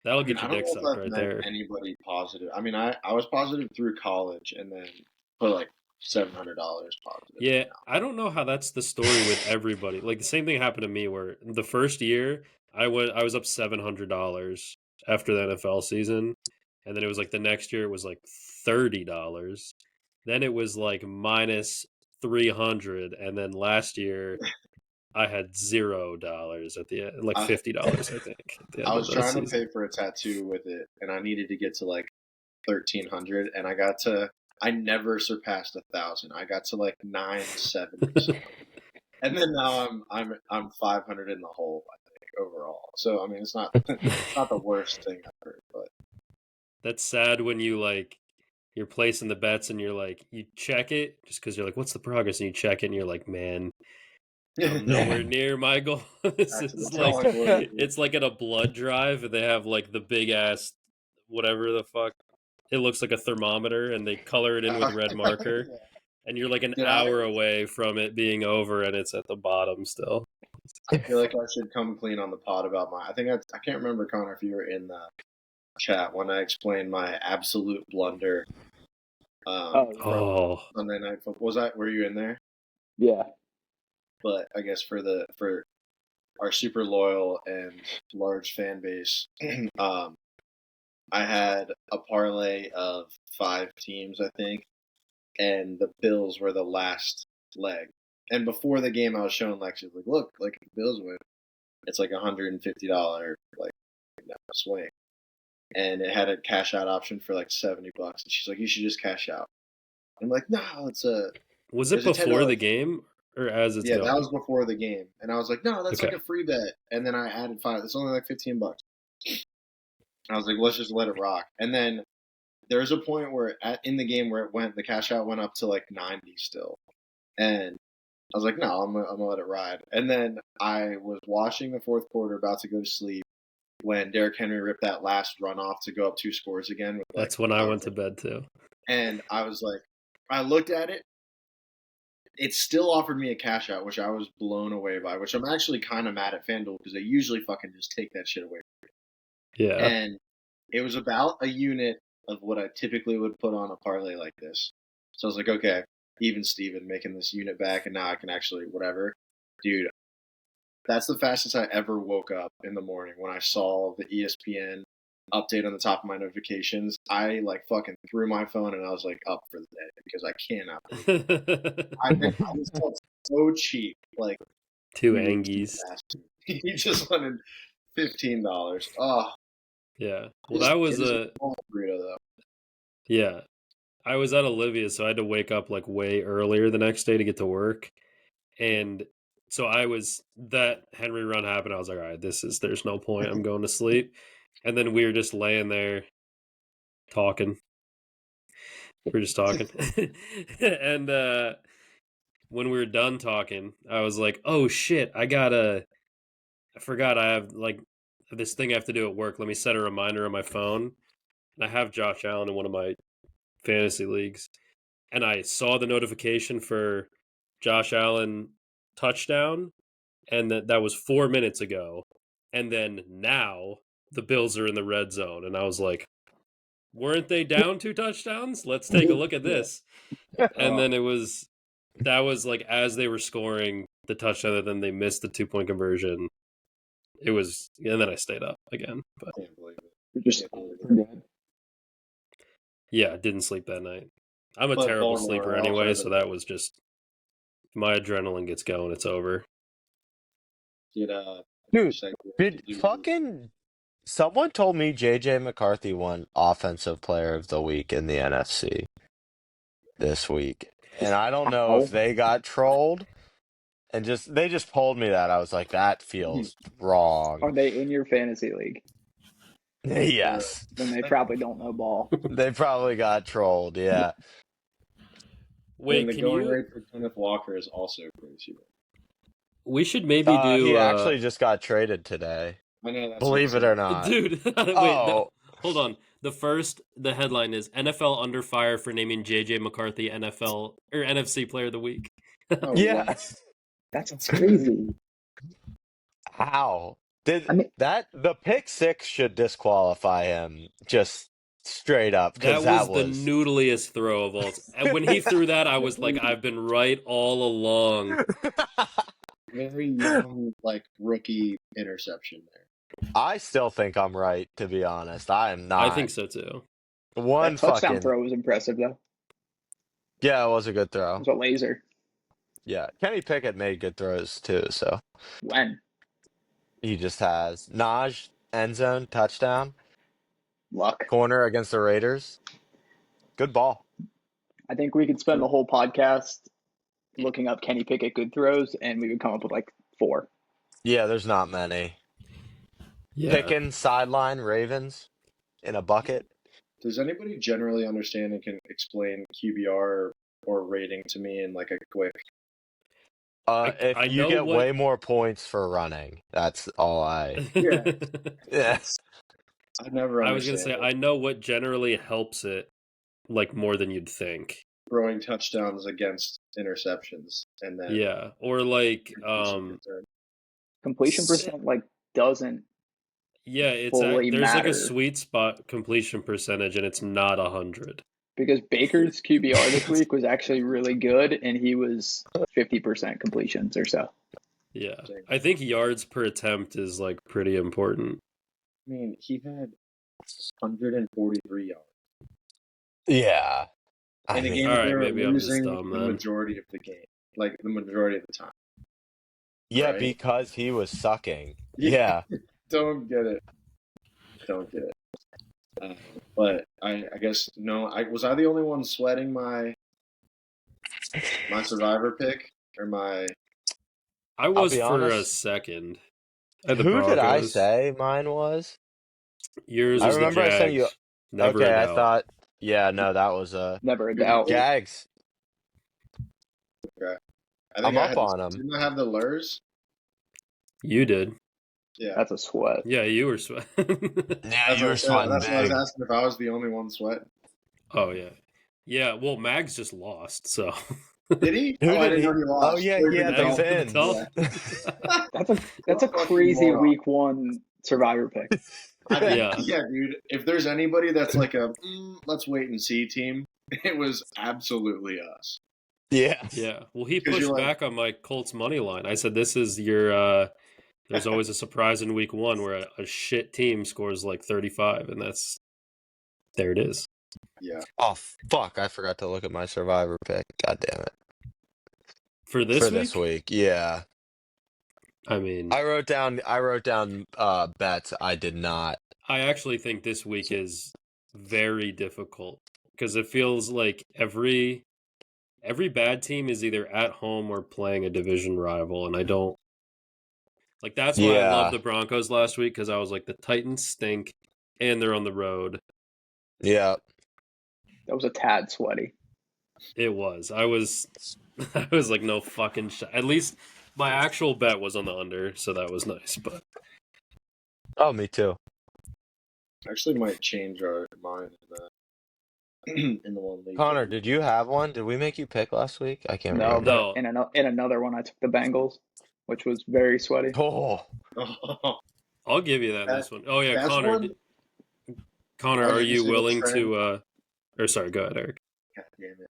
Speaker 1: That'll
Speaker 4: I mean,
Speaker 1: get
Speaker 4: I
Speaker 1: your
Speaker 4: don't
Speaker 1: dick
Speaker 4: know
Speaker 1: sucked
Speaker 4: if I've
Speaker 1: right
Speaker 4: met
Speaker 1: there.
Speaker 4: anybody positive. I mean, I was positive through college, and then put like $700 positive.
Speaker 1: Yeah, I don't know how that's the story with everybody. Like the same thing happened to me where the first year I was up $700 after the NFL season, and then it was like the next year it was like $30. Then it was like minus 300, and then last year I had $0 at the end, like
Speaker 4: I,
Speaker 1: $50 I think at the
Speaker 4: I
Speaker 1: end of
Speaker 4: was
Speaker 1: the
Speaker 4: trying to
Speaker 1: season.
Speaker 4: pay for a tattoo with it, and I needed to get to like 1,300, and I never surpassed 1,000. I got to like 970 something. And then now I'm 500 in the hole, I think, overall. So I mean, it's not the worst thing ever, but
Speaker 1: That's sad when you like you're placing the bets and you're like you check it just because you're like what's the progress and you check it and you're like man I'm nowhere near my goal. This
Speaker 4: back to the
Speaker 1: is like
Speaker 4: drawing board.
Speaker 1: it's like at a blood drive and they have like the big ass whatever the fuck it looks like a thermometer and they color it in with red marker
Speaker 4: Yeah.
Speaker 1: and you're like an
Speaker 4: Did
Speaker 1: hour away from it being over and it's at the bottom still.
Speaker 4: I feel like I should come clean on the pod about my. I can't remember, Connor, if you were in the chat when I explained my absolute blunder.
Speaker 3: Oh, yeah.
Speaker 1: Oh,
Speaker 4: Sunday night football. Were you in there?
Speaker 3: Yeah.
Speaker 4: But I guess for our super loyal and large fan base, I had a parlay of 5 teams, I think, and the Bills were the last leg. And before the game, I was showing Lexi like, look, like if the Bills win, it's like $150 like swing, and it had a cash out option for like $70, and she's like, you should just cash out. I'm like, no,
Speaker 1: was it
Speaker 4: there's a $10.
Speaker 1: before the game or as it's
Speaker 4: Yeah, that
Speaker 1: going?
Speaker 4: was before the game, and I was like, no, that's
Speaker 1: Okay.
Speaker 4: like a free bet, and then I added 5. It's only like $15. I was like, let's just let it rock, and then there was a point where in the game where the cash out went up to like 90 still, and I was like, no, I'm gonna let it ride. And then I was watching the fourth quarter, about to go to sleep, when Derrick Henry ripped that last run off to go up 2 scores again. With like,
Speaker 1: That's when I went to bed too.
Speaker 4: And I was like, I looked at it. It still offered me a cash out, which I was blown away by. Which I'm actually kind of mad at FanDuel because they usually fucking just take that shit away.
Speaker 1: Yeah.
Speaker 4: And it was about a unit of what I typically would put on a parlay like this. So I was like, okay, even Steven making this unit back, and now I can actually whatever. Dude, that's the fastest I ever woke up in the morning when I saw the ESPN update on the top of my notifications, I like fucking threw my phone and I was like up for the day because I cannot believe I just felt so cheap. Like
Speaker 1: Two
Speaker 4: you
Speaker 1: Angies.
Speaker 4: bastard. You just wanted $15. Oh,
Speaker 1: Yeah. Well, that was
Speaker 4: a burrito though.
Speaker 1: Yeah. I was at Olivia's, so I had to wake up like way earlier the next day to get to work. And so that Henry run happened. I was like, all right, there's no point. I'm going to sleep. And then we were just laying there talking. We were just talking. And when we were done talking, I was like, oh shit, I forgot I have like this thing I have to do at work. Let me set a reminder on my phone. And I have Josh Allen in one of my fantasy leagues. And I saw the notification for Josh Allen touchdown, and that was 4 minutes ago. And then now the Bills are in the red zone, and I was like, weren't they down 2 touchdowns? Let's take a look at this. And then that was like as they were scoring the touchdown, and then they missed the 2-point conversion. And then I stayed up again. But
Speaker 4: I can't believe it.
Speaker 3: You're just forget.
Speaker 1: yeah, didn't sleep that night. I'm a
Speaker 4: But
Speaker 1: terrible
Speaker 4: Baltimore
Speaker 1: sleeper
Speaker 4: also
Speaker 1: anyway,
Speaker 4: has
Speaker 1: so
Speaker 4: a-
Speaker 1: that was just my adrenaline gets going, it's over.
Speaker 4: Dude,
Speaker 2: Someone told me JJ McCarthy won Offensive Player of the Week in the NFC this week. And I don't know if they got trolled and they just told me that. I was like, that feels wrong.
Speaker 3: Are they in your fantasy league?
Speaker 2: Yes.
Speaker 3: Then they probably don't know ball.
Speaker 2: They probably got trolled, yeah.
Speaker 1: Wait,
Speaker 4: the going rate for Kenneth Walker is also crazy.
Speaker 1: We should maybe do.
Speaker 2: He actually just got traded today.
Speaker 4: I know that's
Speaker 2: Believe it or not.
Speaker 1: Dude, wait,
Speaker 2: Oh.
Speaker 1: hold on. The headline is NFL under fire for naming JJ McCarthy NFL or NFC Player of the Week.
Speaker 4: Oh,
Speaker 2: Yeah.
Speaker 4: wow.
Speaker 3: That's crazy.
Speaker 2: How? The pick six should disqualify him just straight up because
Speaker 1: that was the noodliest throw of all. And when he threw that, I was like, I've been right all along.
Speaker 4: Very young, like rookie interception there.
Speaker 2: I still think I'm right, to be honest. I am not.
Speaker 1: I think so too.
Speaker 3: That touchdown throw was impressive though.
Speaker 2: Yeah, it was a good throw.
Speaker 3: It was a laser.
Speaker 2: Yeah, Kenny Pickett made good throws too. So
Speaker 3: when
Speaker 2: he just has Najee end zone touchdown,
Speaker 3: luck
Speaker 2: corner against the Raiders. Good ball.
Speaker 3: I think we could spend the whole podcast looking up Kenny Pickett good throws, and we would come up with like 4.
Speaker 2: Yeah, there's not many.
Speaker 1: Yeah.
Speaker 2: Pickens sideline Ravens in a bucket.
Speaker 4: Does anybody generally understand and can explain QBR or rating to me in like a quick?
Speaker 2: If you get way more points for running, that's all I.
Speaker 4: Yeah.
Speaker 2: Yes.
Speaker 4: I never.
Speaker 1: I was gonna say I know what generally helps it, like more than you'd think.
Speaker 4: Throwing touchdowns against interceptions, and then
Speaker 1: or like
Speaker 3: completion percent like doesn't.
Speaker 1: Yeah, it's
Speaker 3: fully
Speaker 1: there's
Speaker 3: matter.
Speaker 1: like a sweet spot completion percentage, and it's not 100.
Speaker 3: Because Baker's QBR this week was actually really good, and he was 50% completions or so.
Speaker 1: Yeah, I think yards per attempt is like pretty important.
Speaker 4: I mean, he had 143 yards.
Speaker 2: Yeah.
Speaker 4: In a game
Speaker 1: all right,
Speaker 4: they were
Speaker 1: maybe I'm just
Speaker 4: losing
Speaker 1: dumb
Speaker 4: the
Speaker 1: then.
Speaker 4: majority of the game, like the majority of the time.
Speaker 2: Yeah,
Speaker 4: right?
Speaker 2: because he was sucking. Yeah.
Speaker 4: Don't get it. But I guess no. Was I the only one sweating my Survivor pick or my?
Speaker 1: I was for
Speaker 2: honest,
Speaker 1: a second.
Speaker 2: Who did I say mine was?
Speaker 1: Yours
Speaker 2: I
Speaker 1: was
Speaker 2: remember
Speaker 1: the Jags.
Speaker 2: I sent you.
Speaker 1: Never
Speaker 2: okay,
Speaker 1: a
Speaker 2: I
Speaker 1: doubt.
Speaker 2: thought. Yeah, no, that was
Speaker 3: never a doubt.
Speaker 2: Jags.
Speaker 4: Okay.
Speaker 2: I'm up on them.
Speaker 4: Didn't I have the Lurs?
Speaker 1: You did.
Speaker 4: Yeah.
Speaker 3: That's a sweat.
Speaker 1: Yeah, you were sweating.
Speaker 2: Yeah, you were sweating
Speaker 4: That's
Speaker 2: big.
Speaker 4: why I was asking if I was the only one sweating.
Speaker 1: Oh yeah, yeah. Well, Mags just lost, so.
Speaker 4: Did he?
Speaker 2: Who
Speaker 4: I
Speaker 2: did
Speaker 4: didn't
Speaker 2: he?
Speaker 4: know he lost.
Speaker 2: Oh yeah, he had the
Speaker 3: Fins. That's a crazy week 1 Survivor pick.
Speaker 1: Yeah,
Speaker 4: dude. If there's anybody that's like a let's wait and see team, it was absolutely us.
Speaker 2: Yeah.
Speaker 1: Yeah. Well, he pushed back on my Colts money line. I said, "This is your There's always a surprise in week 1 where a shit team scores like 35, and there it is.
Speaker 4: Yeah.
Speaker 2: Oh fuck! I forgot to look at my survivor pick. God damn it!
Speaker 1: For this week?
Speaker 2: This week, yeah.
Speaker 1: I mean,
Speaker 2: I wrote down bets. I did not.
Speaker 1: I actually think this week is very difficult because it feels like every bad team is either at home or playing a division rival, and I don't like. That's why I love
Speaker 2: Yeah,
Speaker 1: the Broncos last week, because I was like, the Titans stink and they're on the road.
Speaker 2: yeah.
Speaker 3: That was a tad sweaty.
Speaker 1: It was. I was I was like, no fucking shot. At least my actual bet was on the under, so that was nice. But
Speaker 2: Oh, me too.
Speaker 4: Actually, might change our mind in the one league.
Speaker 2: Connor, did you have one? Did we make you pick last week? I can't
Speaker 3: No,
Speaker 2: remember.
Speaker 1: No.
Speaker 3: but in another one, I took the Bengals, which was very sweaty.
Speaker 2: Oh,
Speaker 1: I'll give you that in this one. Oh yeah,
Speaker 4: That's
Speaker 1: Connor.
Speaker 4: one-
Speaker 1: Connor,
Speaker 4: I was
Speaker 1: are
Speaker 4: gonna
Speaker 1: you
Speaker 4: say the
Speaker 1: willing
Speaker 4: trend-
Speaker 1: to? Or sorry, go ahead, Eric.
Speaker 4: God damn it.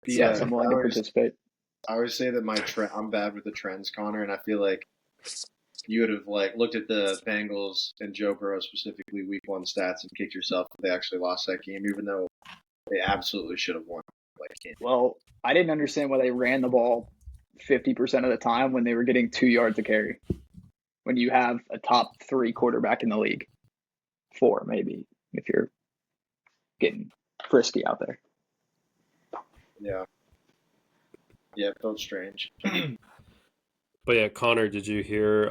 Speaker 3: Yes,
Speaker 4: Yeah,
Speaker 3: I'm willing to participate.
Speaker 4: I always say that I'm bad with the trends, Connor, and I feel like you would have like looked at the Bengals and Joe Burrow specifically week 1 stats and kicked yourself if they actually lost that game, even though they absolutely should have won.
Speaker 3: Well, I didn't understand why they ran the ball 50% of the time when they were getting 2 yards a carry. When you have a top 3 quarterback in the league, 4 maybe if you're getting frisky out there.
Speaker 4: Yeah, it felt strange.
Speaker 1: But yeah, Connor, did you hear?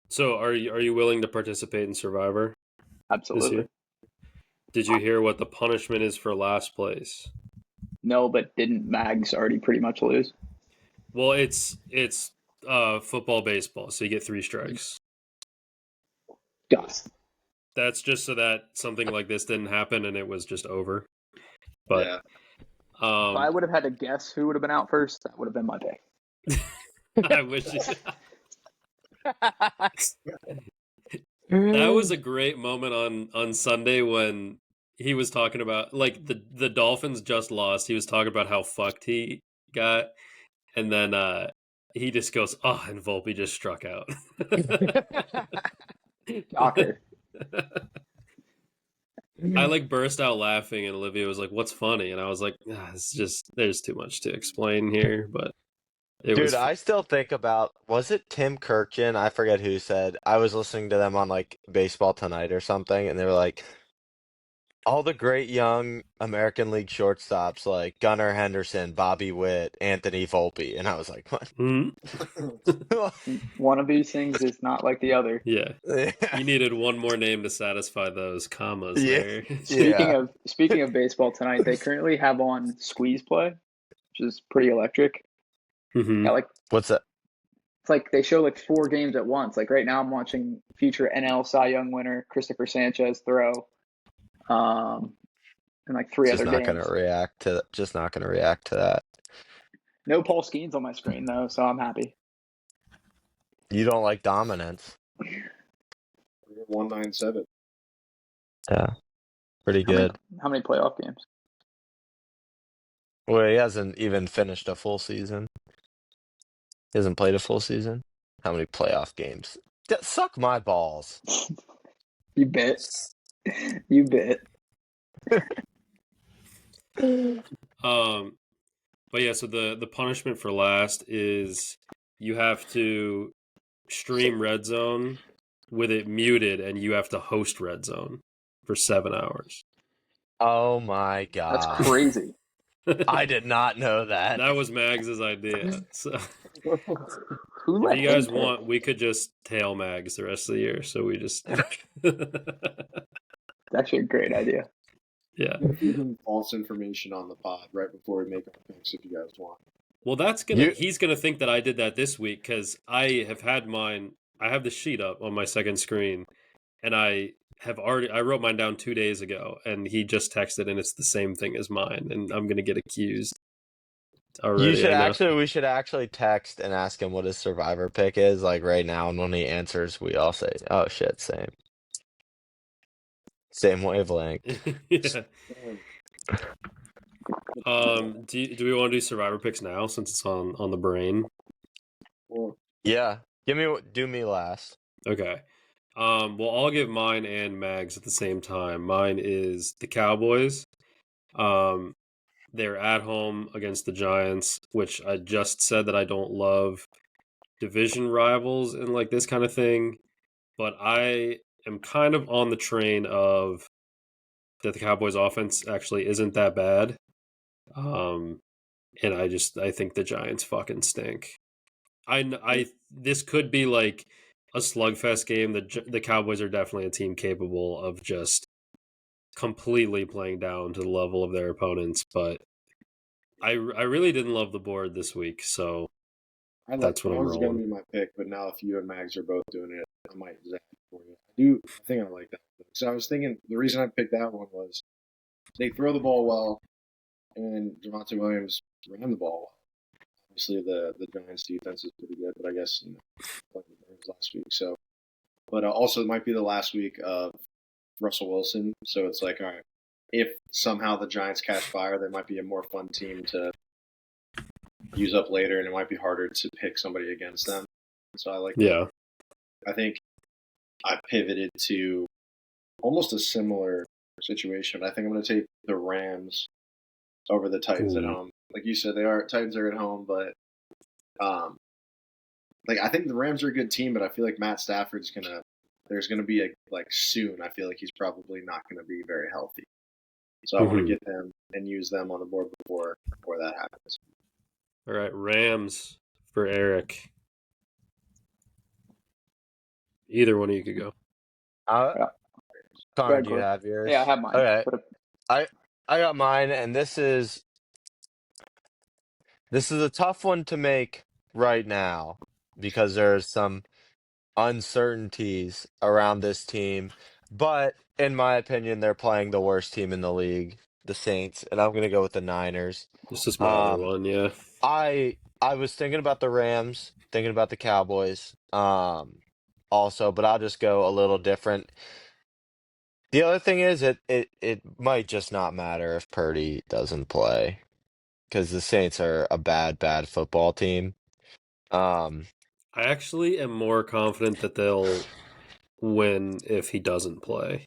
Speaker 1: So are you willing to participate in Survivor this
Speaker 3: Absolutely.
Speaker 1: year? Did you hear what the punishment is for last place?
Speaker 3: No, but didn't Mags already pretty much lose?
Speaker 1: Well, it's football, baseball, so you get 3 strikes.
Speaker 3: God.
Speaker 1: That's just so that something like this didn't happen and it was just over. But
Speaker 4: Yeah.
Speaker 3: If I would have had to guess who would have been out first, that would have been my pick.
Speaker 1: I wish that was a great moment on Sunday when he was talking about, like, the Dolphins just lost. He was talking about how fucked he got, and then he just goes, "Oh," and Volpe just struck out.
Speaker 3: Shocker.
Speaker 1: I like burst out laughing, and Olivia was like, "What's funny?" And I was like, "It's just there's too much to explain here." But it was
Speaker 2: dude, I still think about, was it Tim Kirkjian? I forget who said. I was listening to them on like Baseball Tonight or something, and they were like, all the great young American League shortstops like Gunnar Henderson, Bobby Witt, Anthony Volpe, and I was like, what?
Speaker 1: Mhm.
Speaker 3: One of these things is not like the other.
Speaker 1: Yeah.
Speaker 2: Yeah.
Speaker 1: You needed one more name to satisfy those commas
Speaker 2: Yeah.
Speaker 1: there.
Speaker 2: Yeah.
Speaker 3: Speaking of baseball tonight, they currently have on Squeeze Play, which is pretty electric.
Speaker 1: Mhm.
Speaker 3: Yeah, like
Speaker 2: What's that?
Speaker 3: it's like they show like 4 games at once. Like right now, I'm watching future NL Cy Young winner Christopher Sanchez throw, and like 3
Speaker 2: Just
Speaker 3: other
Speaker 2: not
Speaker 3: games.
Speaker 2: gonna react to that.
Speaker 3: No Paul Skeens on my screen though, so I'm happy.
Speaker 2: You don't like dominance.
Speaker 4: 197.
Speaker 2: Yeah. Pretty good.
Speaker 3: How many playoff games?
Speaker 2: Well, he hasn't even finished a full season. He hasn't played a full season. How many playoff games? Suck my balls.
Speaker 3: You bit. You bit.
Speaker 1: But yeah, so the punishment for last is you have to stream Red Zone with it muted, and you have to host Red Zone for 7 hours.
Speaker 2: Oh my
Speaker 3: That's
Speaker 2: god.
Speaker 3: crazy.
Speaker 2: I did not know that.
Speaker 1: That was Mags' idea. So
Speaker 3: Who
Speaker 1: if
Speaker 3: let
Speaker 1: you guys
Speaker 3: him
Speaker 1: want, we could just tail Mags the rest of the year. So we just
Speaker 3: It's actually a great idea.
Speaker 1: yeah.
Speaker 4: False information on the pod right before we make our picks if you guys want.
Speaker 1: Well, he's gonna think that I did that this week because I have had mine. I have the sheet up on my second screen, and I wrote mine down 2 days ago, and he just texted, and it's the same thing as mine, and I'm gonna get accused already.
Speaker 2: We should actually text and ask him what his survivor pick is, like right now, and when he answers, we all say, "Oh shit, same." Same wavelength.
Speaker 1: Yeah. Do we want to do survivor picks now since it's on the brain?
Speaker 4: Well,
Speaker 2: Yeah. Do me last.
Speaker 1: Okay. Well, I'll give mine and Mags at the same time. Mine is the Cowboys. Um, they're at home against the Giants, which I just said that I don't love division rivals and like this kind of thing, but I am kind of on the train of that the Cowboys offense actually isn't that bad. Um, and I think the Giants fucking stink. This could be like a slugfest game. The Cowboys are definitely a team capable of just completely playing down to the level of their opponents, but I really didn't love the board this week, so that's what
Speaker 4: That
Speaker 1: I'm
Speaker 4: was going to
Speaker 1: rolling.
Speaker 4: be my pick, but now if you and Mags are both doing it, I might zap it for you. I think I like that. So I was thinking the reason I picked that one was they throw the ball well, and Javonte Williams ran the ball well. Obviously, the Giants' defense is pretty good, but I guess playing the Browns last week. So, but also it might be the last week of Russell Wilson. So it's like, all right, if somehow the Giants catch fire, they might be a more fun team to use up later, and it might be harder to pick somebody against them. So I like that.
Speaker 1: Yeah.
Speaker 4: I think I pivoted to almost a similar situation. I think I'm going to take the Rams over the Titans at
Speaker 1: Ooh.
Speaker 4: home. Like you said, Titans are at home, but like I think the Rams are a good team, but I feel like Matt Stafford's there's gonna be soon. I feel like he's probably not gonna be very healthy. So I want to
Speaker 1: Mhm.
Speaker 4: get them and use them on the board before that happens.
Speaker 1: All right, Rams for Eric. Either one of you could go.
Speaker 3: Yeah. Go
Speaker 2: Connor,
Speaker 3: ahead,
Speaker 2: do you
Speaker 3: Corey.
Speaker 2: have yours?
Speaker 3: Yeah, I have mine.
Speaker 2: Okay.
Speaker 3: But
Speaker 2: I got mine, and this is a tough one to make right now because there's some uncertainties around this team. But in my opinion, they're playing the worst team in the league, the Saints, and I'm gonna go with the Niners.
Speaker 1: This is my other
Speaker 2: Um,
Speaker 1: one, yeah.
Speaker 2: I was thinking about the Rams, thinking about the Cowboys, also, but I'll just go a little different. The other thing is it might just not matter if Purdy doesn't play because the Saints are a bad football team. Um,
Speaker 1: I actually am more confident that they'll win if he doesn't play.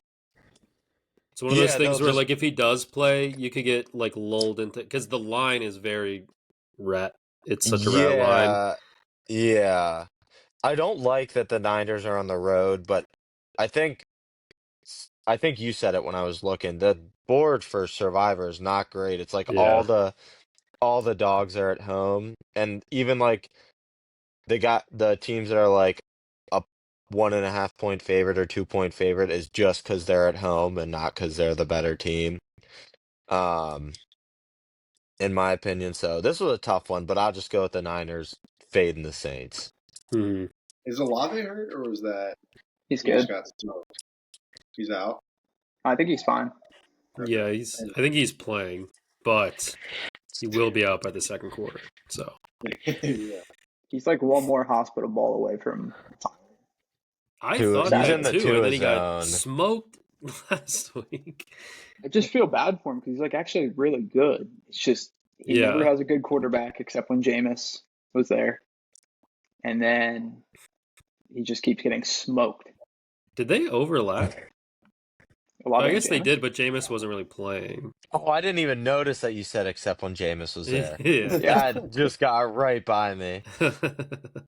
Speaker 1: It's one of those
Speaker 2: yeah, they'll
Speaker 1: things where,
Speaker 2: just
Speaker 1: like, if he does play, you could get like lulled into because the line is very rat. It's such a rat line.
Speaker 2: yeah, yeah. I don't like that the Niners are on the road, but I think I think you said it when I was looking. The board for Survivor is not great. It's like
Speaker 1: Yeah.
Speaker 2: all the dogs are at home, and even like they got the teams that are like a 1.5 point favorite or 2 point favorite is just because they're at home and not because they're the better team. Um, in my opinion, so this was a tough one, but I'll just go with the Niners fading the Saints.
Speaker 1: Hmm.
Speaker 4: Is Olave hurt, or was that
Speaker 3: he's
Speaker 4: he just
Speaker 3: good.
Speaker 4: got smoked? He's out.
Speaker 3: I think he's fine.
Speaker 1: Yeah,
Speaker 4: Okay.
Speaker 1: I think he's playing, but he will be out by the second quarter. So
Speaker 4: Yeah.
Speaker 3: He's like one more hospital ball away from.
Speaker 1: I
Speaker 2: Two,
Speaker 1: thought
Speaker 2: he's
Speaker 1: that
Speaker 2: in the
Speaker 3: Sadly,
Speaker 1: too, and then
Speaker 2: two
Speaker 1: he got
Speaker 2: zone.
Speaker 1: smoked last week.
Speaker 3: I just feel bad for him because he's like actually really good. It's just he never
Speaker 1: Yeah.
Speaker 3: has a good quarterback except when Jameis was there, and then he just keeps getting smoked.
Speaker 1: Did they overlap?
Speaker 3: Olave
Speaker 1: I
Speaker 3: and
Speaker 1: guess they
Speaker 3: Jameis.
Speaker 1: did, but Jameis wasn't really playing.
Speaker 2: Oh, I didn't even notice that you said except when Jameis was there.
Speaker 1: Yeah.
Speaker 3: Yeah,
Speaker 2: That just got right by me.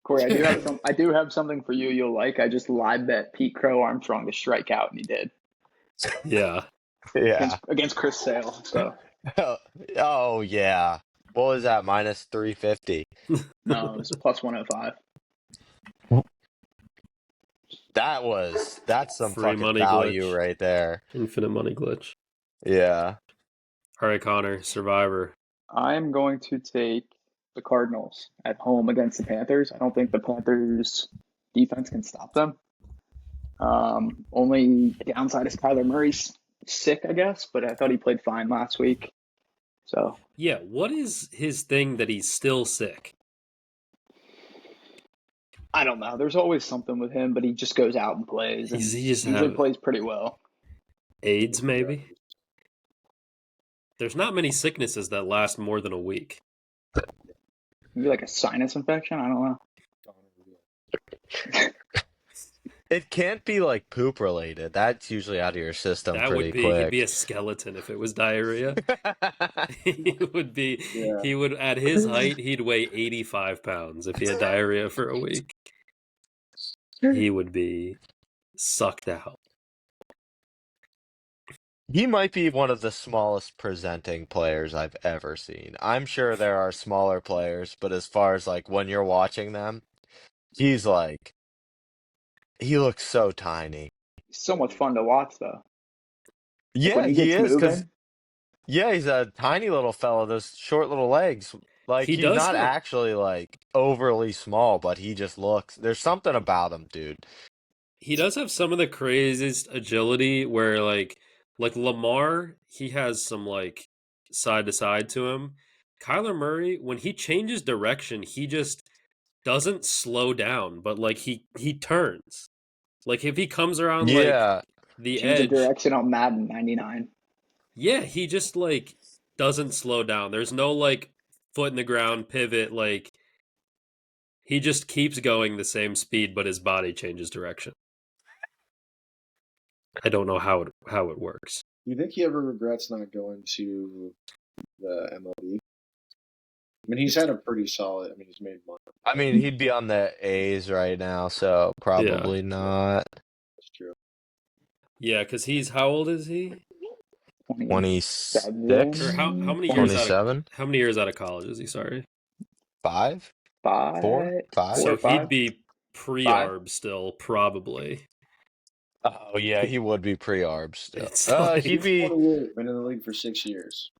Speaker 3: Corey, I do have something for you. You'll like. I just live bet Pete Crow Armstrong to strike out, and he did
Speaker 1: Yeah.
Speaker 2: Yeah.
Speaker 3: against Chris Sale. So
Speaker 2: Oh yeah. What was that? Minus 350.
Speaker 3: no, it was plus 105.
Speaker 2: That's some
Speaker 1: Free
Speaker 2: fucking
Speaker 1: money
Speaker 2: value
Speaker 1: glitch.
Speaker 2: right there.
Speaker 1: Infinite money glitch.
Speaker 2: Yeah.
Speaker 1: All right, Connor, Survivor.
Speaker 3: I'm going to take the Cardinals at home against the Panthers. I don't think the Panthers defense can stop them. Only downside is Kyler Murray's sick, I guess, but I thought he played fine last week. So
Speaker 1: Yeah, what is his thing that he's still sick?
Speaker 3: I don't know. There's always something with him, but he just goes out and plays, and
Speaker 1: He just
Speaker 3: usually
Speaker 1: have
Speaker 3: plays pretty well.
Speaker 1: AIDS, maybe? There's not many sicknesses that last more than a week.
Speaker 3: Maybe like a sinus infection. I don't know.
Speaker 2: It can't be like poop related. That's usually out of your system
Speaker 1: That would
Speaker 2: pretty
Speaker 1: be he'd be
Speaker 2: quick.
Speaker 1: a skeleton if it was diarrhea. He would be
Speaker 4: Yeah.
Speaker 1: he would at his height he'd weigh 85 pounds if he had diarrhea for a week. He would be sucked out.
Speaker 2: He might be one of the smallest presenting players I've ever seen. I'm sure there are smaller players, but as far as like when you're watching them, he's like he looks so tiny.
Speaker 3: So much fun to watch though. Like when
Speaker 2: Yeah,
Speaker 3: he
Speaker 2: he
Speaker 3: gets
Speaker 2: is because
Speaker 3: moving,
Speaker 2: yeah, he's a tiny little fella, those short little legs. Like
Speaker 1: He
Speaker 2: he's
Speaker 1: does
Speaker 2: not
Speaker 1: have
Speaker 2: actually like overly small, but he just looks there's something about him, dude.
Speaker 1: he does have some of the craziest agility where like Lamar, he has some like side to side to him. Kyler Murray, when he changes direction, he just doesn't slow down, but like he turns. Like if he comes around like
Speaker 2: Yeah,
Speaker 1: the
Speaker 3: change of
Speaker 1: edge,
Speaker 3: direction on Madden 99.
Speaker 1: yeah, he just like doesn't slow down. There's no like foot in the ground pivot, like he just keeps going the same speed but his body changes direction. I don't know how it works.
Speaker 4: Do you think he ever regrets not going to the MLB? I mean, he's had a pretty solid. I mean, he's made money.
Speaker 2: I mean he'd be on the A's right now, so
Speaker 1: Yeah.
Speaker 2: probably not.
Speaker 4: That's true.
Speaker 1: Yeah, cuz he's how old is he?
Speaker 2: 26,
Speaker 1: Or how many years out of
Speaker 2: 27,
Speaker 1: how many years out of college is he, sorry?
Speaker 2: 5, 4,
Speaker 3: Five,
Speaker 2: 5.
Speaker 3: four
Speaker 1: So
Speaker 3: or
Speaker 1: he'd
Speaker 3: five,
Speaker 1: be
Speaker 3: five.
Speaker 1: pre-arb still probably.
Speaker 2: Oh yeah, he would be pre-arb still.
Speaker 1: It's
Speaker 2: He'd
Speaker 1: like
Speaker 2: be
Speaker 4: 20 years. Been in the league for 6 years.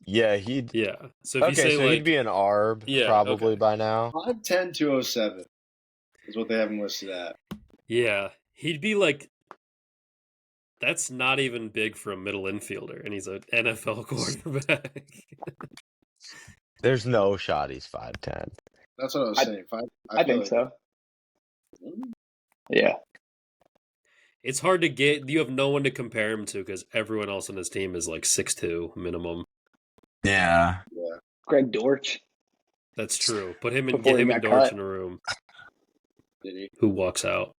Speaker 2: yeah, he'd
Speaker 1: yeah. So if you
Speaker 2: okay,
Speaker 1: say
Speaker 2: so he'd
Speaker 1: like
Speaker 2: be an arb
Speaker 1: yeah,
Speaker 2: probably
Speaker 1: okay.
Speaker 2: by now.
Speaker 4: 5'10", 207 is what they have him listed at.
Speaker 1: Yeah, he'd be like that's not even big for a middle infielder and he's an NFL quarterback.
Speaker 2: There's no shot he's 5'10".
Speaker 4: That's what I was
Speaker 3: I-
Speaker 4: saying.
Speaker 3: I
Speaker 4: feel
Speaker 3: think
Speaker 4: like
Speaker 3: so. Yeah.
Speaker 1: It's hard to get. You have no one to compare him to because everyone else on his team is like 6'2" minimum.
Speaker 2: Yeah.
Speaker 4: Yeah.
Speaker 3: Greg Dortch
Speaker 1: That's true. Put him in. Get
Speaker 3: before he
Speaker 1: him and
Speaker 3: got
Speaker 1: Dortch
Speaker 3: cut.
Speaker 1: in a room.
Speaker 4: Did he?
Speaker 1: Who walks out?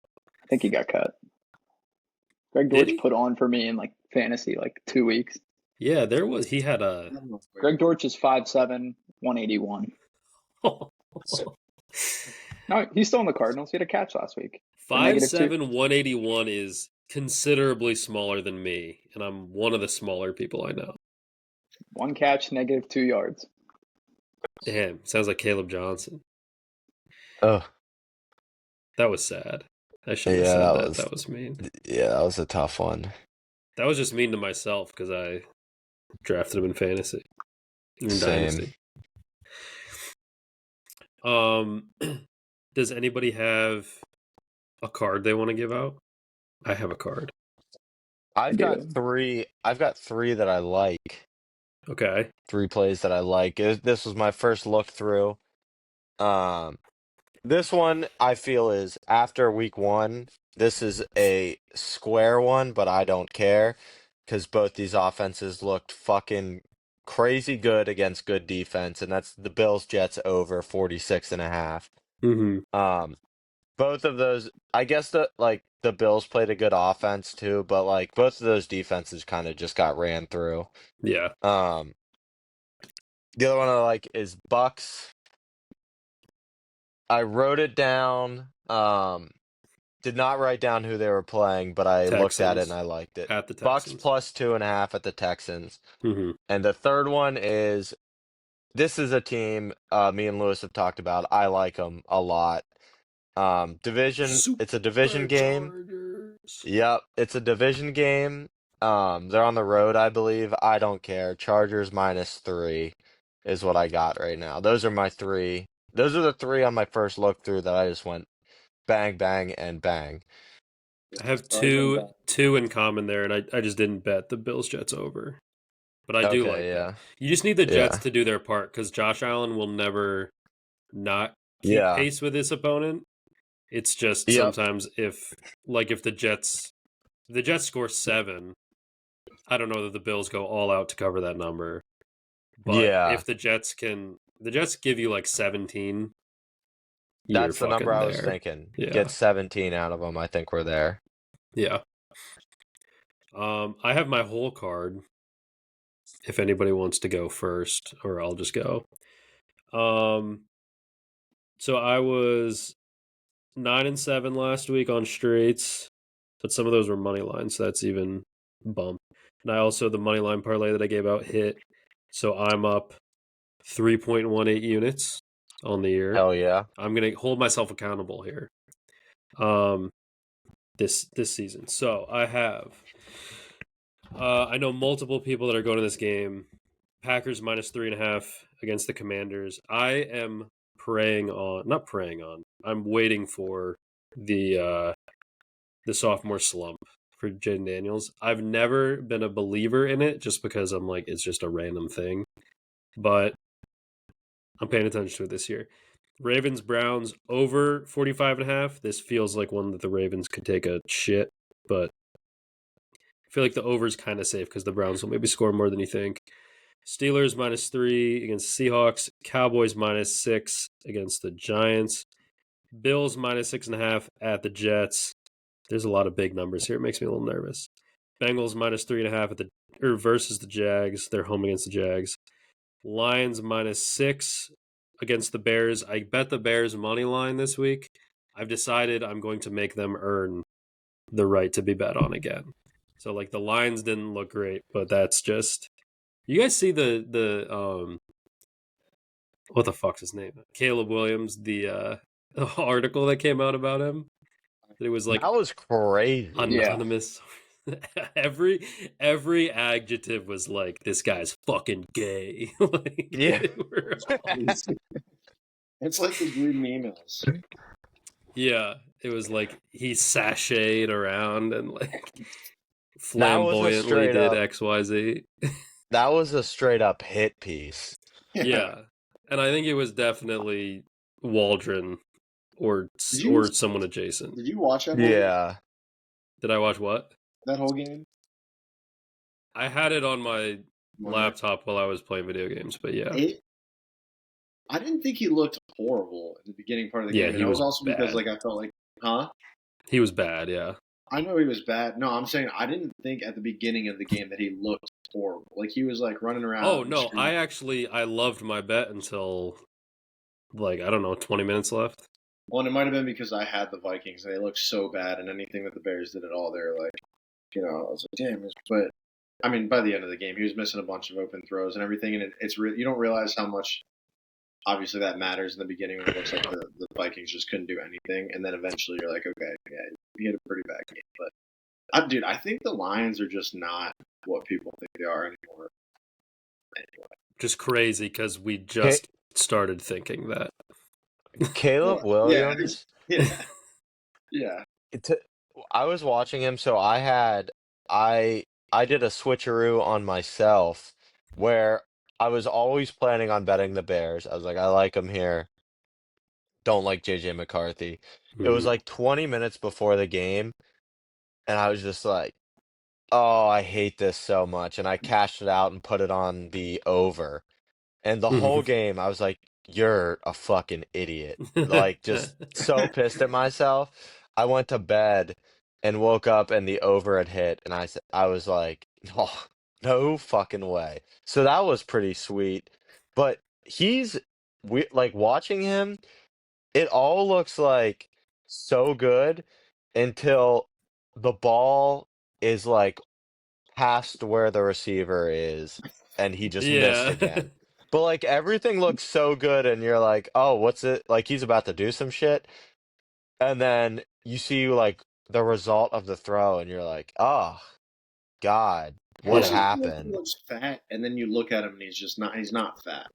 Speaker 3: I think he got cut. Greg
Speaker 1: Did
Speaker 3: Dortch
Speaker 1: he?
Speaker 3: put on for me in like fantasy like 2 weeks.
Speaker 1: Yeah, there was. He had
Speaker 4: I
Speaker 1: a
Speaker 4: don't know.
Speaker 3: Greg Dortch is 5'7", 181. No, he's still in the Cardinals. He had a catch last week. For -2.
Speaker 1: 5'7", 181 is considerably smaller than me, and I'm one of the smaller people I know.
Speaker 3: One catch, -2 yards.
Speaker 1: Damn, sounds like Caleb Johnson.
Speaker 2: Oh,
Speaker 1: That was sad. I shouldn't
Speaker 2: yeah,
Speaker 1: have said
Speaker 2: that
Speaker 1: that.
Speaker 2: was
Speaker 1: That was mean.
Speaker 2: yeah, that was a tough one.
Speaker 1: That was just mean to myself because I drafted him in fantasy, in
Speaker 2: Same.
Speaker 1: dynasty. Does anybody have a card they want to give out? I have a card.
Speaker 2: I've got
Speaker 3: do.
Speaker 2: three. I've got three that I like.
Speaker 1: Okay.
Speaker 2: 3 plays that I like. This was my first look through. Um, this one I feel is after week 1. This is a square one, but I don't care because both these offenses looked fucking crazy good against good defense, and that's the Bills Jets over 46.5.
Speaker 1: Mm-hmm.
Speaker 2: Both of those, I guess the Bills played a good offense too, but like both of those defenses kind of just got ran through.
Speaker 1: Yeah.
Speaker 2: The other one I like is Bucks. I wrote it down. Did not write down who they were playing, but I looked at it
Speaker 1: Texans.
Speaker 2: and I liked it.
Speaker 1: At the
Speaker 2: Bucks
Speaker 1: Texans.
Speaker 2: plus 2.5 at the Texans.
Speaker 1: Mm-hmm.
Speaker 2: And the third one is this is a team me and Lewis have talked about. I like them a lot. It's a division game.
Speaker 1: Superchargers.
Speaker 2: Yep, it's a division game. They're on the road, I believe. I don't care. Chargers -3 is what I got right now. Those are my three. Those are the three on my first look through that I just went bang, bang, and bang.
Speaker 1: I have two in common there, and I just didn't bet the Bills Jets over. But I do
Speaker 2: Okay,
Speaker 1: like that.
Speaker 2: yeah.
Speaker 1: You just need the Jets
Speaker 2: Yeah.
Speaker 1: to do their part because Josh Allen will never not keep
Speaker 2: Yeah.
Speaker 1: pace with his opponent. It's just
Speaker 2: Yep.
Speaker 1: sometimes if the Jets score 7, I don't know that the Bills go all out to cover that number. But
Speaker 2: Yeah.
Speaker 1: if the Jets give you like 17, you're
Speaker 2: That's the number
Speaker 1: fucking
Speaker 2: I was
Speaker 1: there.
Speaker 2: thinking.
Speaker 1: Yeah.
Speaker 2: Get 17 out of them. I think we're there.
Speaker 1: Yeah. I have my whole card. If anybody wants to go first, or I'll just go. So I was 9-7 last week on straights, but some of those were money lines, so that's even bump. And I also the money line parlay that I gave out hit, so I'm up 3.18 units on the year.
Speaker 2: Hell yeah.
Speaker 1: I'm gonna hold myself accountable here. This season. So I have. I know multiple people that are going to this game. Packers -3.5 against the Commanders. I am not praying on. I'm waiting for the sophomore slump for Jaden Daniels. I've never been a believer in it just because I'm like it's just a random thing, but I'm paying attention to it this year. Ravens Browns over 45.5. This feels like one that the Ravens could take a shit, but I feel like the over is kind of safe because the Browns will maybe score more than you think. Steelers -3 against Seahawks. Cowboys -6 against the Giants. Bills -6.5 at the Jets. There's a lot of big numbers here. It makes me a little nervous. Bengals -3.5 versus the Jags. They're home against the Jags. Lions -6 against the Bears. I bet the Bears money line this week. I've decided I'm going to make them earn the right to be bet on again. So like the Lions didn't look great, but that's just. You guys see the what the fuck's his name? Caleb Williams, the article that came out about him. That it was like
Speaker 2: That was crazy.
Speaker 1: anonymous. every adjective was like this guy's fucking gay. Like,
Speaker 2: Yeah.
Speaker 4: It's like the green emails.
Speaker 1: Yeah, it was like he sashayed around and like
Speaker 2: That was a
Speaker 1: flamboyantly
Speaker 2: straight
Speaker 1: did
Speaker 2: up.
Speaker 1: XYZ.
Speaker 2: That was a straight up hit piece.
Speaker 1: Yeah, and I think it was definitely Waldron or someone adjacent.
Speaker 4: Did you watch that? Whole
Speaker 2: Yeah.
Speaker 1: Did I watch what?
Speaker 4: that whole game?
Speaker 1: I had it on my
Speaker 4: One
Speaker 1: laptop while I was playing video games, but yeah.
Speaker 4: I didn't think he looked horrible in the beginning part of the
Speaker 1: Yeah,
Speaker 4: game.
Speaker 1: he
Speaker 4: And it
Speaker 1: was
Speaker 4: was also because
Speaker 1: bad.
Speaker 4: like I felt like, huh?
Speaker 1: He was bad, yeah.
Speaker 4: I know he was bad. No, I'm saying I didn't think at the beginning of the game that he looked horrible. Like he was like running around.
Speaker 1: Oh
Speaker 4: the
Speaker 1: no,
Speaker 4: street.
Speaker 1: I loved my bet until like I don't know, 20 minutes left.
Speaker 4: Well, and it might have been because I had the Vikings and they looked so bad, and anything that the Bears did at all, they're like, I was like, damn. But I mean, by the end of the game, he was missing a bunch of open throws and everything, and you don't realize how much. Obviously, that matters in the beginning when it looks like the Vikings just couldn't do anything, and then eventually you're like, okay, yeah, he had a pretty bad game. But I think the Lions are just not what people think they are anymore. Anyway,
Speaker 1: Just crazy because we just started thinking that.
Speaker 2: Caleb Williams.
Speaker 4: Yeah.
Speaker 2: I was watching him, so I did a switcheroo on myself where I was always planning on betting the Bears. I was like, I like them here. Don't like JJ McCarthy. It was like 20 minutes before the game, and I was just like, oh, I hate this so much. And I cashed it out and put it on the over. And the whole game, I was like, you're a fucking idiot. Like, just so pissed at myself. I went to bed and woke up and the over had hit. And I was like, oh, no fucking way. So that was pretty sweet. But like, watching him, it all looks like so good until the ball is like past where the receiver is and he just missed again. But like everything looks so good and you're like, "Oh, what's it? Like he's about to do some shit." And then you see like the result of the throw and you're like, "Oh, God, what
Speaker 4: Also, he
Speaker 2: happened?"
Speaker 4: looks fat, and then you look at him and he's not fat.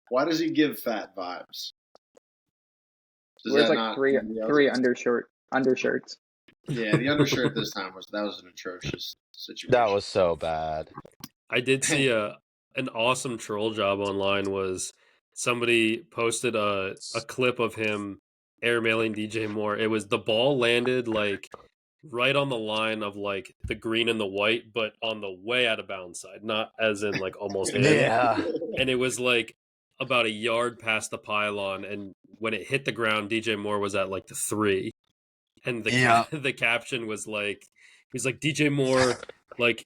Speaker 4: Why does he give fat vibes?
Speaker 3: Wears like three undershirts.
Speaker 4: Yeah, the undershirt this time was an atrocious situation.
Speaker 2: That was so bad.
Speaker 1: I did see an awesome troll job online was somebody posted a clip of him airmailing DJ Moore. It was the ball landed like right on the line of like the green and the white, but on the way out of bounds side, not as in like almost in.
Speaker 2: Yeah.
Speaker 1: And it was like about a yard past the pylon, and when it hit the ground, DJ Moore was at like the 3, and the caption was like, he's like, DJ Moore, like,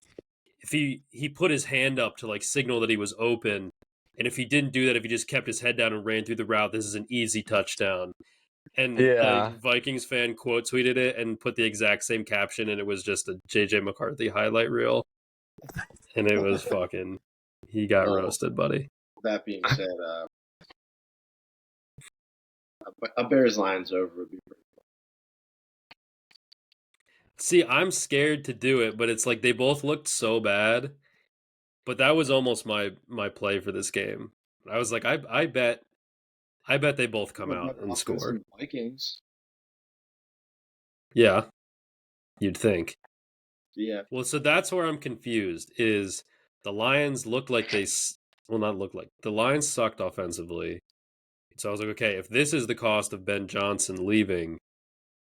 Speaker 1: if he put his hand up to like signal that he was open, and if he didn't do that, if he just kept his head down and ran through the route, this is an easy touchdown. And a
Speaker 2: Yeah.
Speaker 1: Vikings fan quote tweeted it and put the exact same caption, and it was just a JJ McCarthy highlight reel, and it was fucking. He got roasted, buddy.
Speaker 4: That being said, a Bears Lions over would be pretty cool.
Speaker 1: See, I'm scared to do it, but it's like they both looked so bad. But that was almost my play for this game. I was like, I bet they both come out and score.
Speaker 4: Vikings.
Speaker 1: Yeah, you'd think.
Speaker 4: Yeah.
Speaker 1: Well, so that's where I'm confused. Is the Lions look like they? Well, not look like the Lions sucked offensively. So I was like, okay, if this is the cost of Ben Johnson leaving,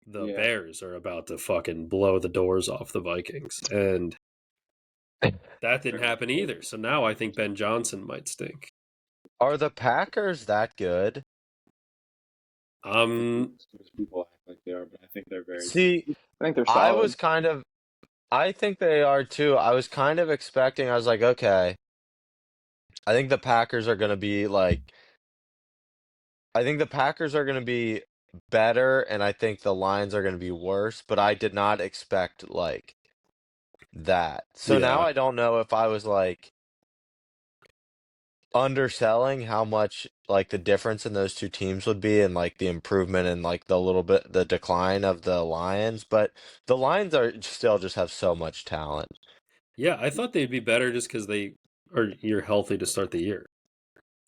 Speaker 1: the Bears are about to fucking blow the doors off the Vikings. And that didn't happen either. So now I think Ben Johnson might stink.
Speaker 2: Are the Packers that good?
Speaker 4: People act like they are, but I think they're very.
Speaker 2: See,
Speaker 3: I think they're solid.
Speaker 2: I think they are too. I was kind of expecting, I was like, okay, I think the Packers are going to be better, and I think the Lions are going to be worse, but I did not expect that. So now I don't know if I was underselling how much the difference in those two teams would be, and the improvement and the decline of the Lions, but the Lions are still just have so much talent.
Speaker 1: Yeah, I thought they'd be better just because you're healthy to start the year.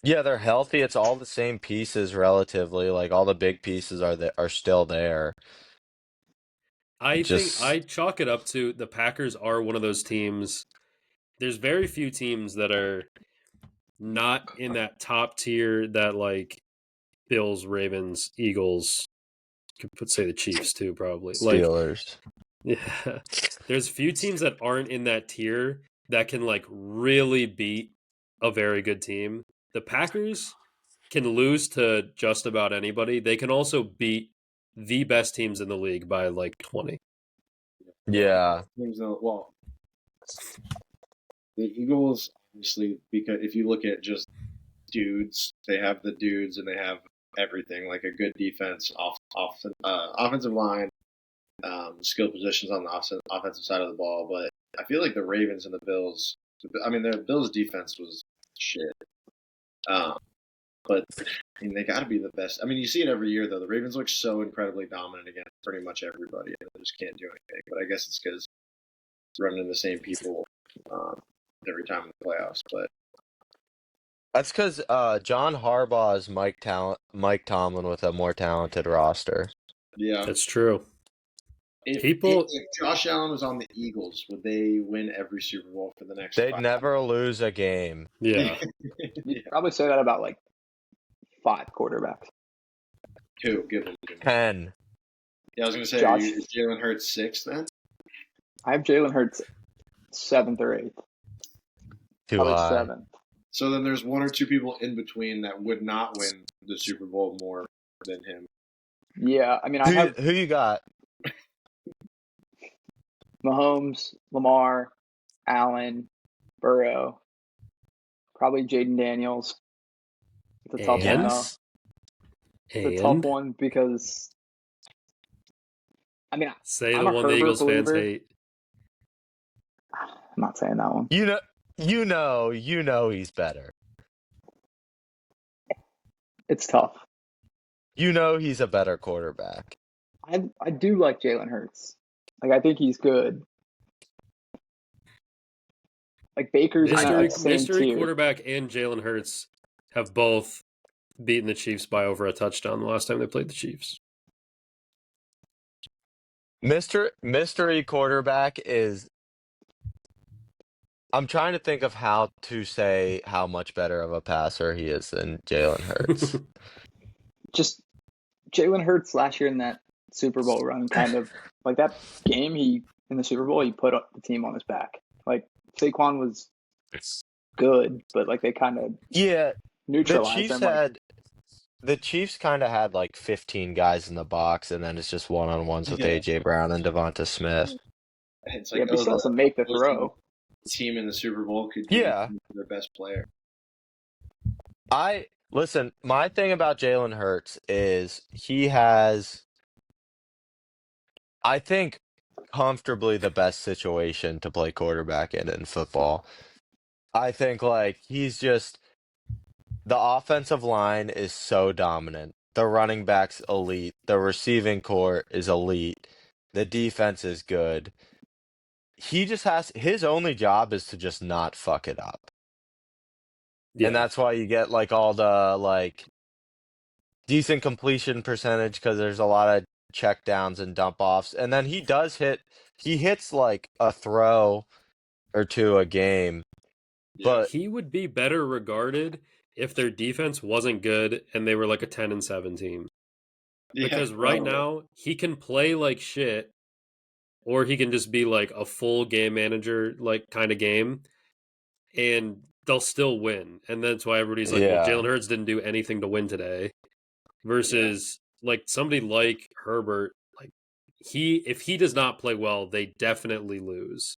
Speaker 2: Yeah, they're healthy. It's all the same pieces relatively. All the big pieces are still there.
Speaker 1: I think I chalk it up to the Packers are one of those teams. There's very few teams that are not in that top tier that Bills, Ravens, Eagles, could say the Chiefs too, probably.
Speaker 2: Steelers.
Speaker 1: Yeah. There's few teams that aren't in that tier that can really beat a very good team. The Packers can lose to just about anybody. They can also beat the best teams in the league by 20.
Speaker 2: Yeah.
Speaker 4: Well, the Eagles, obviously, because if you look at just dudes, they have the dudes and they have everything, like a good defense, offensive line, skill positions on the offensive side of the ball. But I feel like the Ravens and the Bills, the Bills' defense was shit. But they got to be the best. You see it every year, though. The Ravens look so incredibly dominant against pretty much everybody, and they just can't do anything. But I guess it's because running into the same people every time in the playoffs. But
Speaker 2: that's because John Harbaugh is Mike Tomlin with a more talented roster.
Speaker 4: Yeah,
Speaker 1: that's true.
Speaker 4: If Josh Allen was on the Eagles, would they win every Super Bowl for the next?
Speaker 2: They'd never lose a game.
Speaker 1: Yeah,
Speaker 3: You'd probably say that about 5 quarterbacks.
Speaker 4: 2, give them
Speaker 2: 10.
Speaker 4: Yeah, I was going to say, is Jalen Hurts 6 then?
Speaker 3: I have Jalen Hurts 7th or 8th.
Speaker 2: Too high.
Speaker 3: 7th.
Speaker 4: So then there's 1 or 2 people in between that would not win the Super Bowl more than him.
Speaker 3: Yeah, I have...
Speaker 2: Who you got?
Speaker 3: Mahomes, Lamar, Allen, Burrow, probably Jaden Daniels. It's a tough one, though. It's a tough one because,
Speaker 1: say
Speaker 3: I'm
Speaker 1: the one the Eagles
Speaker 3: believer.
Speaker 1: fans hate.
Speaker 3: I'm not saying that one.
Speaker 2: You know he's better.
Speaker 3: It's tough.
Speaker 2: You know he's a better quarterback.
Speaker 3: I do like Jalen Hurts. I think he's good. Baker's in that same
Speaker 1: mystery
Speaker 3: tier.
Speaker 1: Quarterback and Jalen Hurts have both beaten the Chiefs by over a touchdown the last time they played the Chiefs.
Speaker 2: Mystery quarterback is... I'm trying to think of how to say how much better of a passer he is than Jalen Hurts.
Speaker 3: Just Jalen Hurts last year in that Super Bowl run, kind of that game in the Super Bowl, he put up the team on his back. Saquon was good, but they kind of neutralize them. Like,
Speaker 2: The Chiefs kind of had like 15 guys in the box, and then it's just one-on-ones with
Speaker 4: Yeah.
Speaker 2: AJ Brown and Devonta Smith.
Speaker 4: It's
Speaker 3: yeah,
Speaker 4: like,
Speaker 3: but he still has to make the
Speaker 4: opposing
Speaker 3: throw.
Speaker 4: team in the Super Bowl could give
Speaker 2: Yeah.
Speaker 4: their best player.
Speaker 2: Listen, my thing about Jalen Hurts is he has, I think, comfortably the best situation to play quarterback in football. I think like the offensive line is so dominant. The running back's elite. The receiving core is elite. The defense is good. He just his only job is to just not fuck it up. And
Speaker 1: Yeah.
Speaker 2: that's why you get like all the like decent completion percentage because there's a lot of check downs and dump offs. And then he hits like a throw or two a game.
Speaker 4: Yeah.
Speaker 2: But
Speaker 1: He would be better regarded if their defense wasn't good and they were like a 10-7 team.
Speaker 4: Yeah,
Speaker 1: Because right
Speaker 4: probably.
Speaker 1: now, he can play like shit, or he can just be like a full game manager, like kind of game, and they'll still win. And that's why everybody's like, well,
Speaker 2: yeah,
Speaker 1: Jalen Hurts didn't do anything to win today. Versus like somebody like Herbert, like if he does not play well, they definitely lose.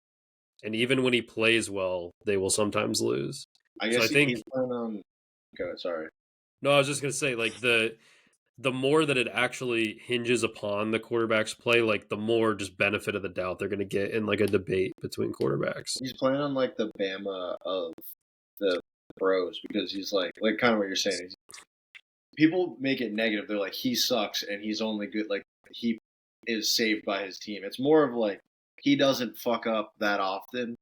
Speaker 1: And even when he plays well, they will sometimes lose.
Speaker 4: I
Speaker 1: So
Speaker 4: guess
Speaker 1: I think
Speaker 4: he's playing on. Okay, sorry.
Speaker 1: no, I was just gonna say like the more that it actually hinges upon the quarterback's play, like the more just benefit of the doubt they're gonna get in like a debate between quarterbacks.
Speaker 4: He's playing on like the Bama of the pros because he's like kind of what you're saying. People make it negative. They're like he sucks and he's only good. Like he is saved by his team. It's more of like he doesn't fuck up that often,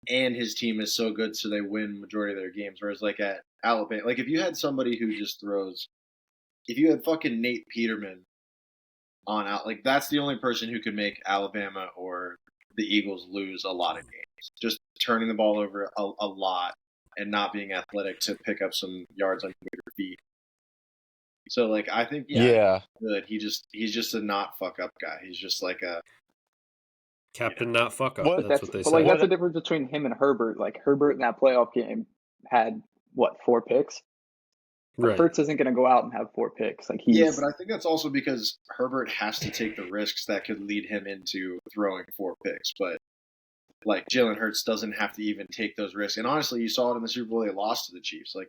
Speaker 4: and his team is so good, so they win majority of their games. Whereas like at Alabama, like if you had somebody who just throws, if you had fucking Nate Peterman on out, like that's the only person who could make Alabama or the Eagles lose a lot of games. Just turning the ball over a lot and not being athletic to pick up some yards on your feet. So like I think
Speaker 2: yeah.
Speaker 4: good. He's just a not fuck up guy. He's just like a
Speaker 1: Captain not fuck up.
Speaker 2: What
Speaker 1: That's what they
Speaker 3: but like
Speaker 1: say.
Speaker 3: that's the difference between him and Herbert. Like Herbert in that playoff game had what 4 picks. Like
Speaker 1: Right.
Speaker 3: Hurts isn't going to go out and have 4 picks. Like
Speaker 4: yeah, but I think that's also because Herbert has to take the risks that could lead him into throwing 4 picks. But like Jalen Hurts doesn't have to even take those risks. And honestly, you saw it in the Super Bowl. They lost to the Chiefs. Like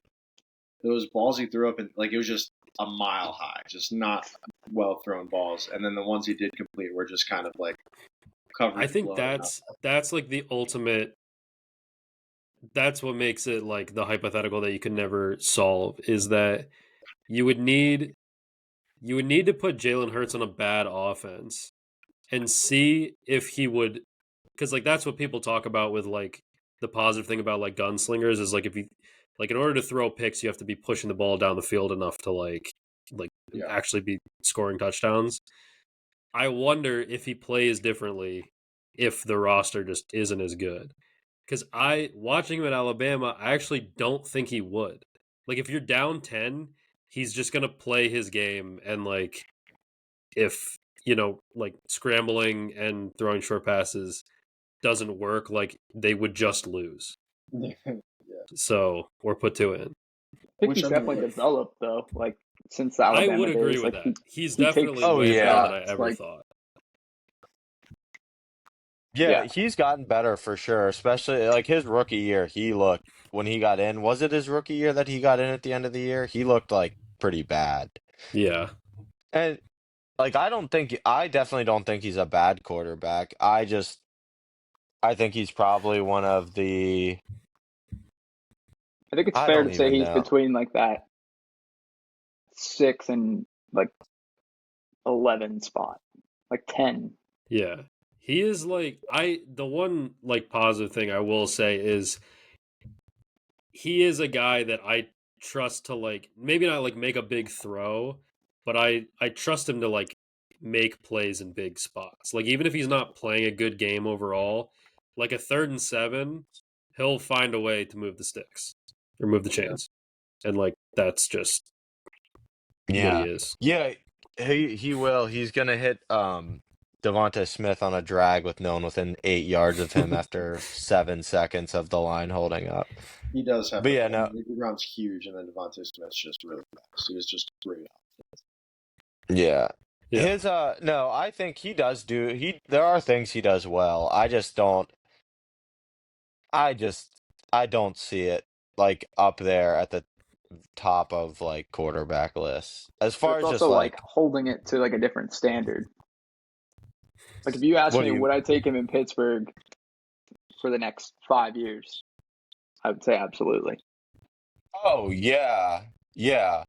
Speaker 4: those balls he threw up, and like it was just a mile high, just not well thrown balls. And then the ones he did complete were just kind of like coverage.
Speaker 1: I think that's like the ultimate. That's what makes it like the hypothetical that you could never solve is that you would need to put Jalen Hurts on a bad offense and see if he would, because like that's what people talk about with like the positive thing about like gunslingers is like if you like in order to throw picks you have to be pushing the ball down the field enough to like actually be scoring touchdowns. I wonder if he plays differently if the roster just isn't as good. Because watching him at Alabama, I actually don't think he would. Like, if you're down 10, he's just going to play his game. And, like, if, like scrambling and throwing short passes doesn't work, like, they would just lose.
Speaker 4: yeah.
Speaker 1: So, or put 2 in.
Speaker 3: I think
Speaker 4: Which,
Speaker 3: he's
Speaker 4: I mean,
Speaker 3: definitely developed though. Like since the
Speaker 1: I
Speaker 3: Alabama
Speaker 1: would agree
Speaker 3: days,
Speaker 1: with
Speaker 3: like
Speaker 1: that. He's
Speaker 3: he
Speaker 1: definitely
Speaker 3: takes
Speaker 1: way better than I
Speaker 3: shots,
Speaker 1: ever
Speaker 3: like,
Speaker 1: thought.
Speaker 2: Yeah,
Speaker 3: Yeah.
Speaker 2: he's gotten better for sure, especially like his rookie year. When he got in, was it his rookie year that he got in at the end of the year? He looked like pretty bad.
Speaker 1: Yeah.
Speaker 2: And like I definitely don't think he's a bad quarterback. I think he's probably one of the
Speaker 3: I think it's
Speaker 2: I
Speaker 3: fair
Speaker 2: don't
Speaker 3: to say
Speaker 2: even
Speaker 3: he's
Speaker 2: know.
Speaker 3: between like that 6 and like 11 spot, like 10.
Speaker 1: Yeah. He is like the one like positive thing I will say is he is a guy that I trust to like maybe not like make a big throw, but I trust him to like make plays in big spots. Like even if he's not playing a good game overall, like a 3rd and 7, he'll find a way to move the sticks or move the chains. And like that's just what he
Speaker 2: Yeah.
Speaker 1: is.
Speaker 2: Yeah, he will. He's gonna hit Devontae Smith on a drag with no one within 8 yards of him after 7 seconds of the line holding up.
Speaker 4: He does have
Speaker 2: But
Speaker 4: the
Speaker 2: yeah,
Speaker 4: ball.
Speaker 2: no,
Speaker 4: Avery Brown's huge, and then Devontae Smith's just really fast. He was just great.
Speaker 2: yeah.
Speaker 1: Yeah.
Speaker 2: His no, I think there are things he does well. I don't see it like up there at the top of like quarterback lists. As
Speaker 3: But
Speaker 2: far
Speaker 3: it's
Speaker 2: as just
Speaker 3: also like
Speaker 2: like
Speaker 3: holding it to like a different standard. Like if you ask
Speaker 2: what do
Speaker 3: me,
Speaker 2: you
Speaker 3: would I take him in Pittsburgh for the next 5 years? I would say absolutely.
Speaker 2: Oh yeah. Yeah.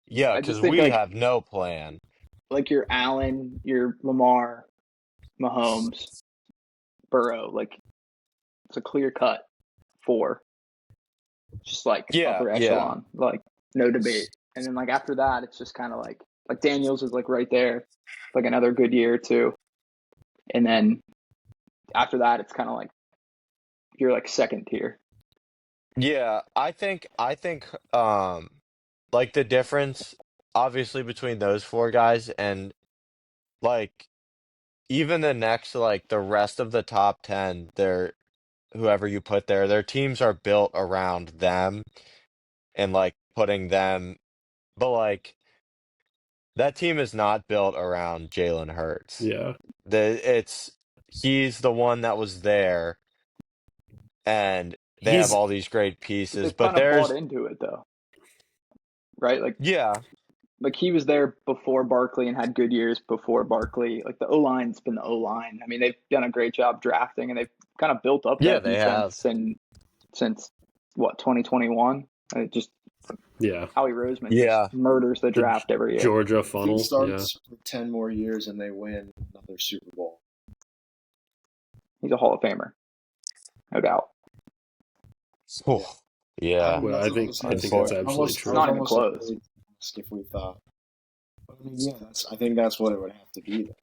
Speaker 2: Yeah,
Speaker 3: I just
Speaker 2: because
Speaker 3: think
Speaker 2: we have no plan.
Speaker 3: like your Allen, your Lamar, Mahomes, Burrow, like it's a clear cut four, just like
Speaker 2: Yeah,
Speaker 3: upper
Speaker 2: yeah.
Speaker 3: echelon, like no debate. And then like after that, it's just kind of like Daniels is like right there, like another good year or two. And then after that, it's kind of like you're like second tier.
Speaker 2: Yeah, I think like the difference obviously between those four guys and like even the rest of the top 10, they're whoever you put there, their teams are built around them and like putting them, but like that team is not built around Jalen Hurts.
Speaker 1: Yeah.
Speaker 2: He's the one that was there and they have
Speaker 1: He's
Speaker 2: all these great
Speaker 3: But
Speaker 2: pieces,
Speaker 3: they've
Speaker 2: but
Speaker 3: kind of bought
Speaker 2: there's
Speaker 3: into it though, right?
Speaker 2: yeah,
Speaker 3: Like he was there before Barkley and had good years before Barkley. Like the O line's been the O line. I mean, they've done a great job drafting and they've kind of built up
Speaker 2: yeah,
Speaker 3: that
Speaker 2: they
Speaker 3: defense
Speaker 2: have.
Speaker 3: and since what 2021. And it just
Speaker 1: yeah.
Speaker 3: Howie Roseman just
Speaker 2: Yeah.
Speaker 3: murders the
Speaker 1: The
Speaker 3: draft every year.
Speaker 1: Georgia
Speaker 4: If he
Speaker 1: funnel. Yeah.
Speaker 4: starts for 10 more years and they win another Super Bowl,
Speaker 3: He's a Hall of Famer, no doubt.
Speaker 2: Oh,
Speaker 4: I
Speaker 2: yeah.
Speaker 4: mean,
Speaker 1: Well, I think
Speaker 3: Unfor-
Speaker 1: that's
Speaker 2: Unfor-
Speaker 1: absolutely
Speaker 3: It's
Speaker 4: I
Speaker 1: true.
Speaker 4: was
Speaker 3: not even
Speaker 4: almost
Speaker 3: close.
Speaker 4: afraid to ask if we thought. But I mean, yeah, I think that's what it would have to be. Then.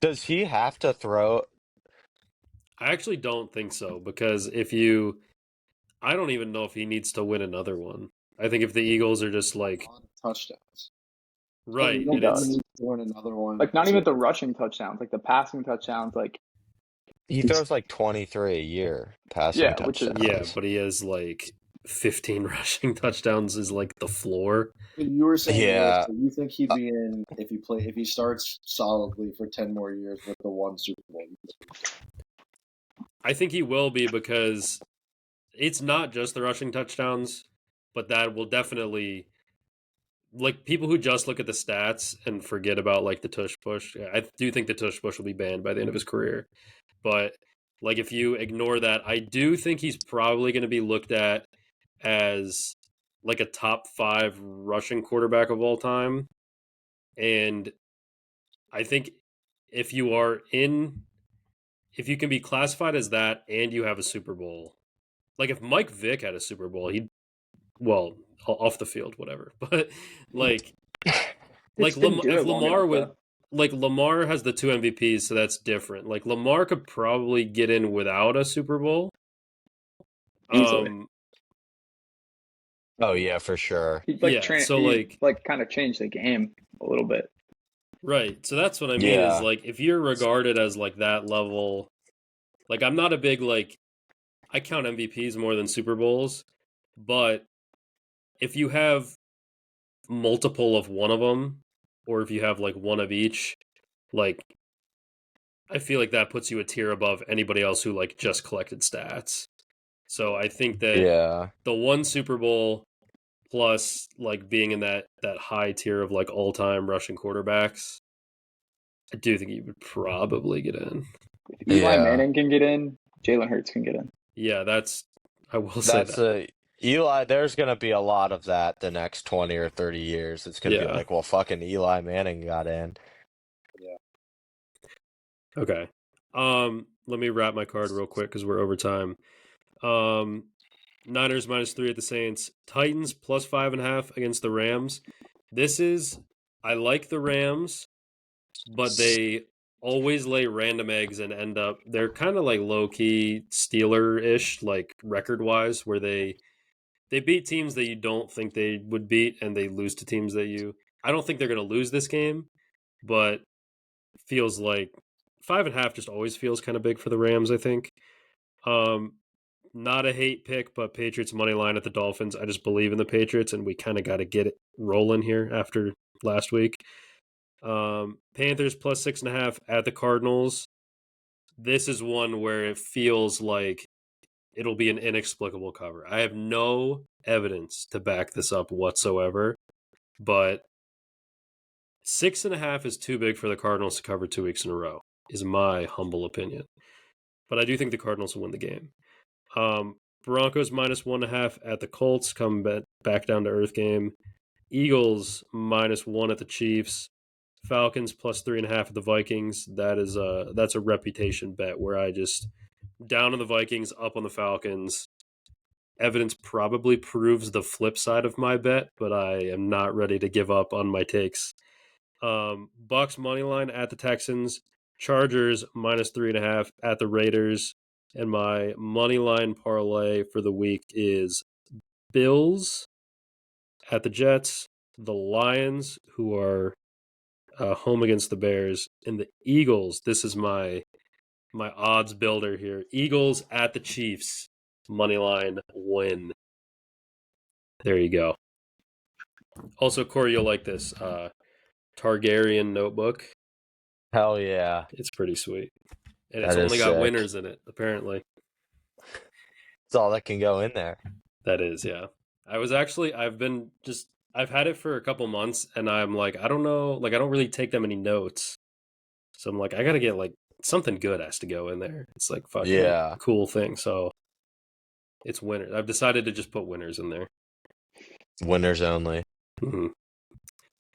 Speaker 2: Does he have to throw?
Speaker 1: I actually don't think so because I don't even know if he needs to win another one. I think if the Eagles are just
Speaker 4: A
Speaker 1: like
Speaker 4: lot of touchdowns. So you
Speaker 1: right,
Speaker 3: He
Speaker 4: don't
Speaker 1: and
Speaker 4: think he
Speaker 3: does.
Speaker 4: needs to win another one
Speaker 3: Like not even
Speaker 4: to.
Speaker 3: the rushing touchdowns, like the passing touchdowns. Like
Speaker 2: He throws like 23 a year passing
Speaker 3: yeah, which is
Speaker 1: yeah,
Speaker 2: touchdowns.
Speaker 1: but he has like 15 rushing touchdowns is like the floor.
Speaker 4: But you were saying earlier,
Speaker 2: Yeah.
Speaker 4: so you think he'd be in if he starts solidly for 10 more years with the one Super Bowl.
Speaker 1: I think he will be because it's not just the rushing touchdowns, but that will definitely like people who just look at the stats and forget about like the tush push. I do think the tush push will be banned by the end of his career. But like if you ignore that, I do think he's probably going to be looked at as like a top 5 rushing quarterback of all time. And I think if you are in if you can be classified as that and you have a Super Bowl, like if Mike Vick had a Super Bowl, he'd well off the field, whatever. But like
Speaker 3: they just didn't do
Speaker 1: If
Speaker 3: it long
Speaker 1: Lamar
Speaker 3: enough
Speaker 1: with
Speaker 3: though.
Speaker 1: like Lamar has the 2 MVPs, so that's different. Like Lamar could probably get in without a Super Bowl.
Speaker 3: Easily.
Speaker 2: Oh yeah, for sure.
Speaker 1: So
Speaker 3: He like kind of changed the game a little bit.
Speaker 1: right. So that's what I mean is
Speaker 2: Yeah.
Speaker 1: like if you're regarded as like that level, like I'm not a big like I count MVPs more than Super Bowls, but if you have multiple of one of them, or if you have like one of each, like I feel like that puts you a tier above anybody else who like just collected stats. So I think that
Speaker 2: Yeah.
Speaker 1: the one Super Bowl plus like being in that high tier of like all time rushing quarterbacks, I do think you would probably get in.
Speaker 3: If Eli
Speaker 2: Yeah.
Speaker 3: Manning can get in, Jalen Hurts can get in.
Speaker 1: Yeah, I will say
Speaker 2: That's
Speaker 1: that.
Speaker 2: a Eli, there's gonna be a lot of that the next 20 or 30 years. It's gonna be
Speaker 1: Yeah.
Speaker 2: like, well, fucking Eli Manning got in.
Speaker 4: Yeah.
Speaker 1: Okay. Let me wrap my card real quick because we're over time. Niners -3 at the Saints. Titans +5.5 against the Rams. I like the Rams, but they always lay random eggs and they're kind of like low key Steeler ish, like record wise, where they beat teams that you don't think they would beat, and they lose to teams that I don't think they're going to lose this game, but feels like 5.5 just always feels kind of big for the Rams, I think. Not a hate pick, but Patriots money line at the Dolphins. I just believe in the Patriots, and we kind of got to get it rolling here after last week. Panthers plus 6.5 at the Cardinals. This is one where it feels like it'll be an inexplicable cover. I have no evidence to back this up whatsoever, but 6.5 is too big for the Cardinals to cover 2 weeks in a row, is my humble opinion. But I do think the Cardinals will win the game. Broncos minus 1.5 at the Colts, come back down to earth game. Eagles minus 1 at the Chiefs. Falcons plus 3.5 at the Vikings. That's a reputation bet where I just down on the Vikings, up on the Falcons. Evidence probably proves the flip side of my bet, but I am not ready to give up on my takes. Bucks money line at the Texans. Chargers minus 3.5 at the Raiders. And my money line parlay for the week is Bills at the Jets, the Lions, who are home against the Bears, and the Eagles. This is my odds builder here. Eagles at the Chiefs, money line win. There you go. Also, Corey, you'll like this Targaryen notebook.
Speaker 2: Hell yeah.
Speaker 1: It's pretty sweet. And
Speaker 2: That
Speaker 1: it's
Speaker 2: is
Speaker 1: only got
Speaker 2: sick.
Speaker 1: winners in it, apparently.
Speaker 2: That's all that can go in there.
Speaker 1: That is, yeah. I've had it for a couple months, and I'm like, I don't know, like, I don't really take that many notes. So I'm like, I gotta get, like, something good has to go in there. It's like fucking cool thing. So it's winners. I've decided to just put winners in there.
Speaker 2: Winners only.
Speaker 1: Mm-hmm.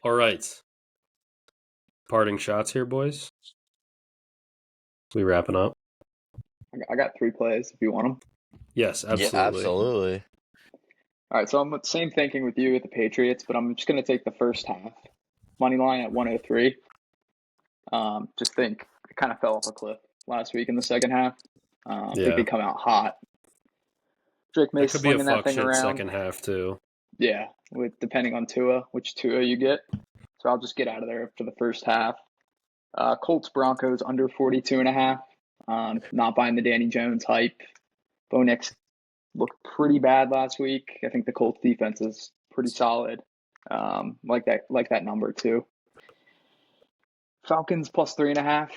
Speaker 1: All right. Parting shots here, boys. We wrapping up?
Speaker 3: I got 3 plays if you want them.
Speaker 1: Yes, absolutely.
Speaker 2: Yeah, absolutely.
Speaker 3: All right, so I'm same thinking with you with the Patriots, but I'm just going to take the first half. Money line at 103. Just think it kind of fell off a cliff last week in the second half. I think they come out hot. Drake May slinging that thing around.
Speaker 1: Second half too.
Speaker 3: Yeah, with depending on which Tua you get. So I'll just get out of there for the first half. Colts Broncos under 42.5. Not buying the Danny Jones hype. Bo Nix looked pretty bad last week. I think the Colts defense is pretty solid. Like that number too. Falcons plus 3.5.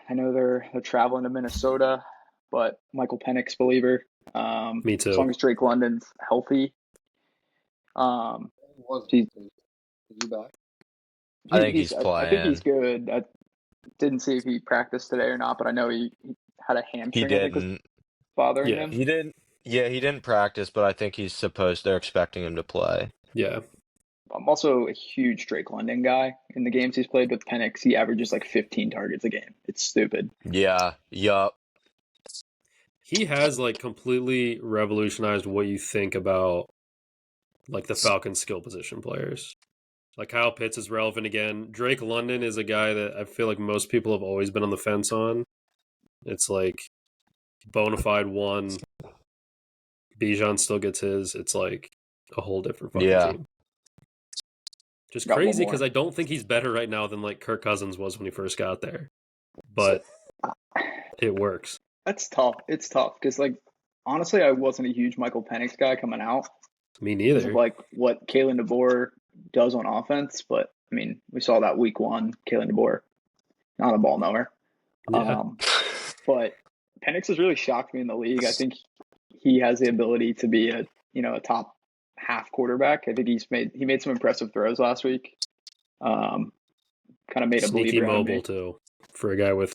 Speaker 3: I know they're traveling to Minnesota, but Michael Penix believer.
Speaker 1: Me too.
Speaker 3: As long as Drake London's healthy.
Speaker 4: Is he back?
Speaker 2: I think he's playing.
Speaker 3: I think he's good. I didn't see if he practiced today or not, but I know he had a hamstring.
Speaker 2: He didn't.
Speaker 3: Bothering him.
Speaker 2: He didn't. Yeah, he didn't practice, but I think he's supposed. They're expecting him to play.
Speaker 1: Yeah.
Speaker 3: I'm also a huge Drake London guy. In the games he's played with Penix, he averages like 15 targets a game. It's stupid.
Speaker 2: Yeah. Yup.
Speaker 1: He has like completely revolutionized what you think about like the Falcons skill position players. Like Kyle Pitts is relevant again. Drake London is a guy that I feel like most people have always been on the fence on. It's like bona fide one. Bijan still gets his. It's like a whole different fucking team. Just crazy because I don't think he's better right now than like Kirk Cousins was when he first got there. But it works.
Speaker 3: That's tough. It's tough because like honestly, I wasn't a huge Michael Penix guy coming out.
Speaker 1: Me neither.
Speaker 3: Of, like what Kalen DeBoer does on offense, but I mean, we saw that week 1, Kalen DeBoer, not a ball knower.
Speaker 1: Yeah.
Speaker 3: But Penix has really shocked me in the league. I think he has the ability to be a top half quarterback. I think he made some impressive throws last week. Kind of made a
Speaker 1: sneaky
Speaker 3: believer
Speaker 1: mobile
Speaker 3: out of me.
Speaker 1: too for a guy with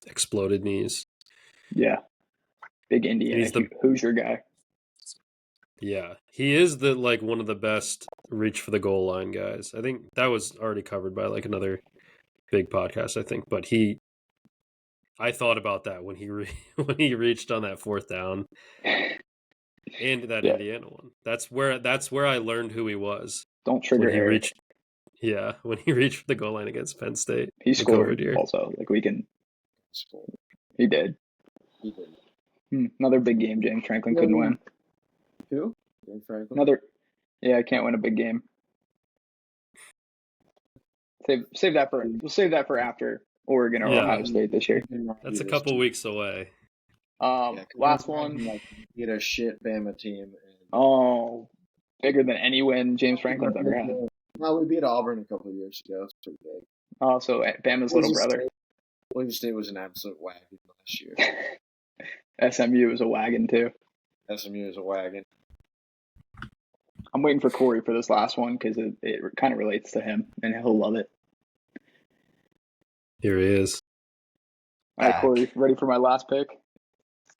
Speaker 1: exploded knees.
Speaker 3: Yeah, big Indiana Hoosier guy.
Speaker 1: Yeah, he is the like one of the best reach for the goal line guys. I think that was already covered by like another big podcast. I think, but I thought about that when he when he reached on that 4th down and that Indiana one. That's where I learned who he was.
Speaker 3: Don't trigger Harry.
Speaker 1: When he reached the goal line against Penn State.
Speaker 3: He scored also. Like we can. He did. Another big game. James Franklin couldn't win.
Speaker 4: Who? James Franklin.
Speaker 3: I can't win a big game. Save that for. We'll save that for after Oregon or
Speaker 1: Yeah.
Speaker 3: Ohio State this year.
Speaker 1: That's a couple weeks away.
Speaker 3: Last one.
Speaker 4: Like, beat a shit Bama team.
Speaker 3: Oh, bigger than any win James Franklin's ever had.
Speaker 4: No, we beat Auburn a couple of years ago. It's pretty big.
Speaker 3: Oh, so Bama's little brother.
Speaker 4: Boise State was an absolute wagon last year.
Speaker 3: SMU was a wagon too.
Speaker 4: SMU is a wagon.
Speaker 3: I'm waiting for Corey for this last one because it kind of relates to him and he'll love it.
Speaker 1: Here he is.
Speaker 3: All right, Corey, ready for my last pick?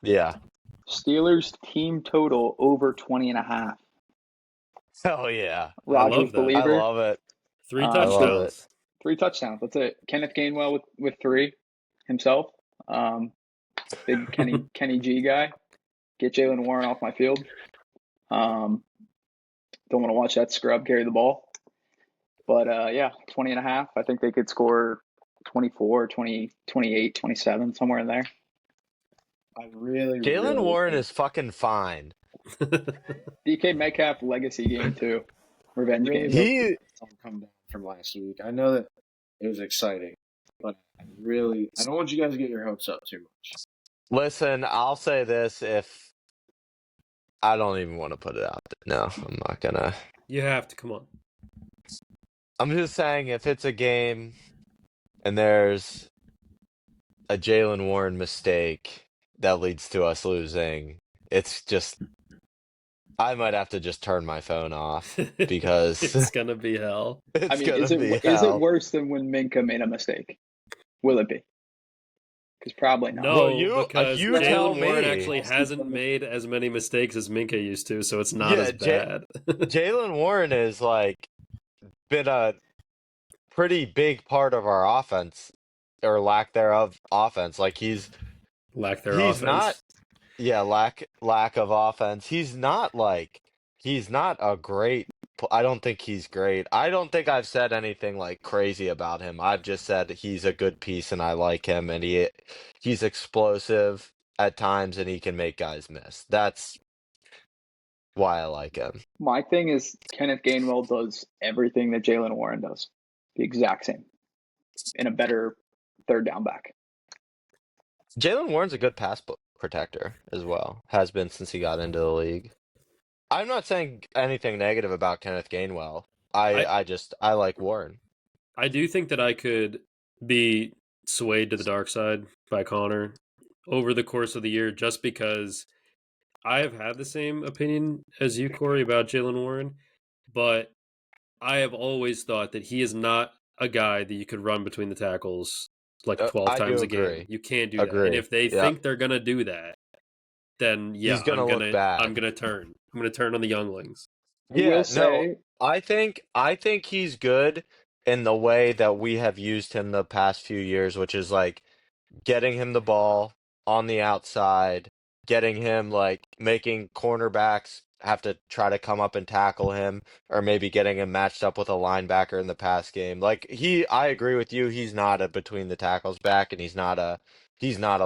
Speaker 2: Yeah.
Speaker 3: Steelers team total over 20.5.
Speaker 2: Oh yeah.
Speaker 3: Roger's believer.
Speaker 2: I love it.
Speaker 1: 3
Speaker 2: I love
Speaker 1: touchdowns.
Speaker 2: it.
Speaker 3: 3 touchdowns. That's it. Kenneth Gainwell with 3 himself. Big Kenny G guy. Get Jalen Warren off my field. Don't want to watch that scrub carry the ball. But yeah, 20.5. I think they could score 24, 20, 28, 27, somewhere in there.
Speaker 2: Jalen Warren is fucking fine.
Speaker 3: DK Metcalf legacy game too. Revenge game.
Speaker 2: He
Speaker 4: come down from last week. I know that it was exciting, but I don't want you guys to get your hopes up too much.
Speaker 2: Listen, I'll say this: if I don't even want to put it out there. No, I'm not gonna.
Speaker 1: You have to, come on.
Speaker 2: I'm just saying, if it's a game and there's a Jalen Warren mistake that leads to us losing, it's just I might have to just turn my phone off because
Speaker 1: it's gonna be hell.
Speaker 3: Is it worse than when Minka made a mistake? Will it be? Because probably not.
Speaker 1: No, because Jalen Warren actually hasn't made as many mistakes as Minka used to, so it's not as bad.
Speaker 2: Jalen Warren is like been a pretty big part of our offense or lack thereof offense. Like he's
Speaker 1: lack
Speaker 2: of offense. He's not a great. I don't think he's great. I don't think I've said anything like crazy about him. I've just said he's a good piece and I like him and he's explosive at times and he can make guys miss. That's why I like him.
Speaker 3: My thing is Kenneth Gainwell does everything that Jalen Warren does. The exact same. In a better third down back.
Speaker 2: Jalen Warren's a good pass protector as well. Has been since he got into the league. I'm not saying anything negative about Kenneth Gainwell. I like Warren.
Speaker 1: I do think that I could be swayed to the dark side by Connor over the course of the year just because I have had the same opinion as you, Corey, about Jalen Warren, but I have always thought that he is not a guy that you could run between the tackles like 12 times a game. You can't do that. And if they think they're going to do that, then yeah,
Speaker 2: I'm
Speaker 1: gonna turn. I'm gonna turn on the younglings.
Speaker 2: I think he's good in the way that we have used him the past few years, which is like getting him the ball on the outside, getting him like making cornerbacks have to try to come up and tackle him, or maybe getting him matched up with a linebacker in the pass game. Like I agree with you. He's not a between the tackles back, and he's not a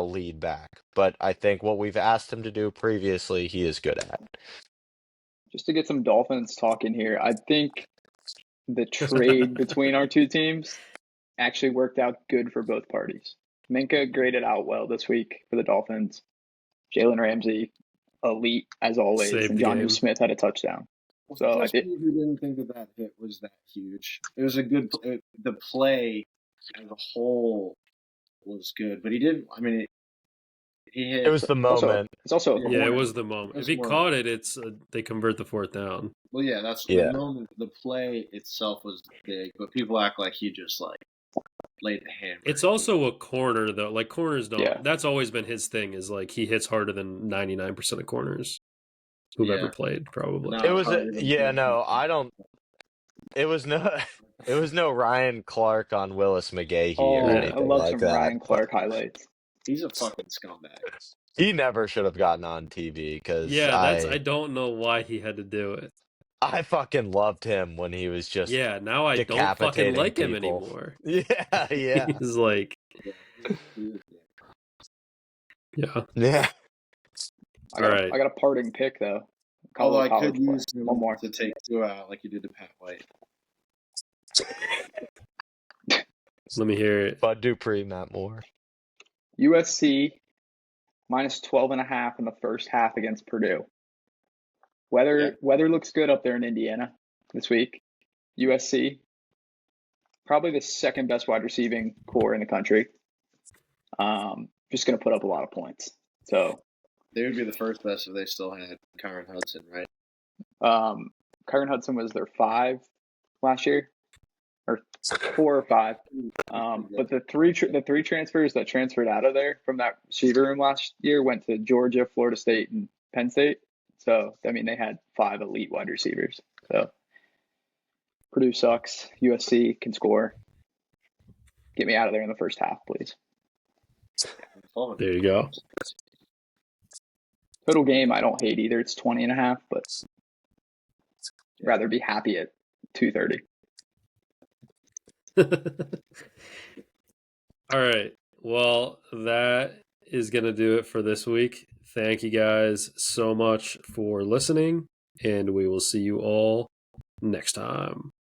Speaker 2: lead back. But I think what we've asked him to do previously, he is good at.
Speaker 3: Just to get some Dolphins talking here, I think the trade between our two teams actually worked out good for both parties. Minka graded out well this week for the Dolphins. Jalen Ramsey, elite as always, and Jonnu Smith had a touchdown. So
Speaker 4: we didn't think that hit was that huge. It was a good. The play as a whole was good, but he didn't. I mean, he hit.
Speaker 2: It was the moment.
Speaker 3: It's also
Speaker 1: it was the moment. If he caught it, it's they convert the fourth down.
Speaker 4: Well, yeah, that's the moment. The play itself was big, but people act like he just like laid the hammer.
Speaker 1: It's also a corner though. Like corners don't.
Speaker 3: Yeah.
Speaker 1: That's always been his thing. Is like he hits harder than 99% of corners who've ever played. Probably.
Speaker 2: It was I don't. It was no Ryan Clark on Willis McGahee or anything
Speaker 3: I love
Speaker 2: like
Speaker 3: some
Speaker 2: that.
Speaker 3: Ryan Clark highlights.
Speaker 4: He's a fucking scumbag.
Speaker 2: He never should have gotten on TV because
Speaker 1: I don't know why he had to do it.
Speaker 2: I fucking loved him when he was just
Speaker 1: now I don't fucking like him anymore.
Speaker 2: Yeah.
Speaker 1: He's like
Speaker 2: yeah.
Speaker 3: All right. I got a parting pick though.
Speaker 4: Although I could use
Speaker 3: one more
Speaker 4: to take 2 out like you did to Pat White.
Speaker 1: Let me hear it.
Speaker 2: Bud Dupree, Matt Moore.
Speaker 3: USC minus 12.5 in the first half against Purdue. Weather looks good up there in Indiana this week. USC, probably the second best wide receiving core in the country. Just going to put up a lot of points. So
Speaker 4: They would be the first best if they still had Kyron Hudson, right?
Speaker 3: Kyron Hudson was their 5 last year, or 4 or 5. But the three transfers that transferred out of there from that receiver room last year went to Georgia, Florida State, and Penn State. So I mean, they had 5 elite wide receivers. So Purdue sucks. USC can score. Get me out of there in the first half, please.
Speaker 1: There you go.
Speaker 3: Total game, I don't hate either. It's 20.5, but I'd rather be happy at 2:30.
Speaker 1: All right. Well, that is going to do it for this week. Thank you guys so much for listening, and we will see you all next time.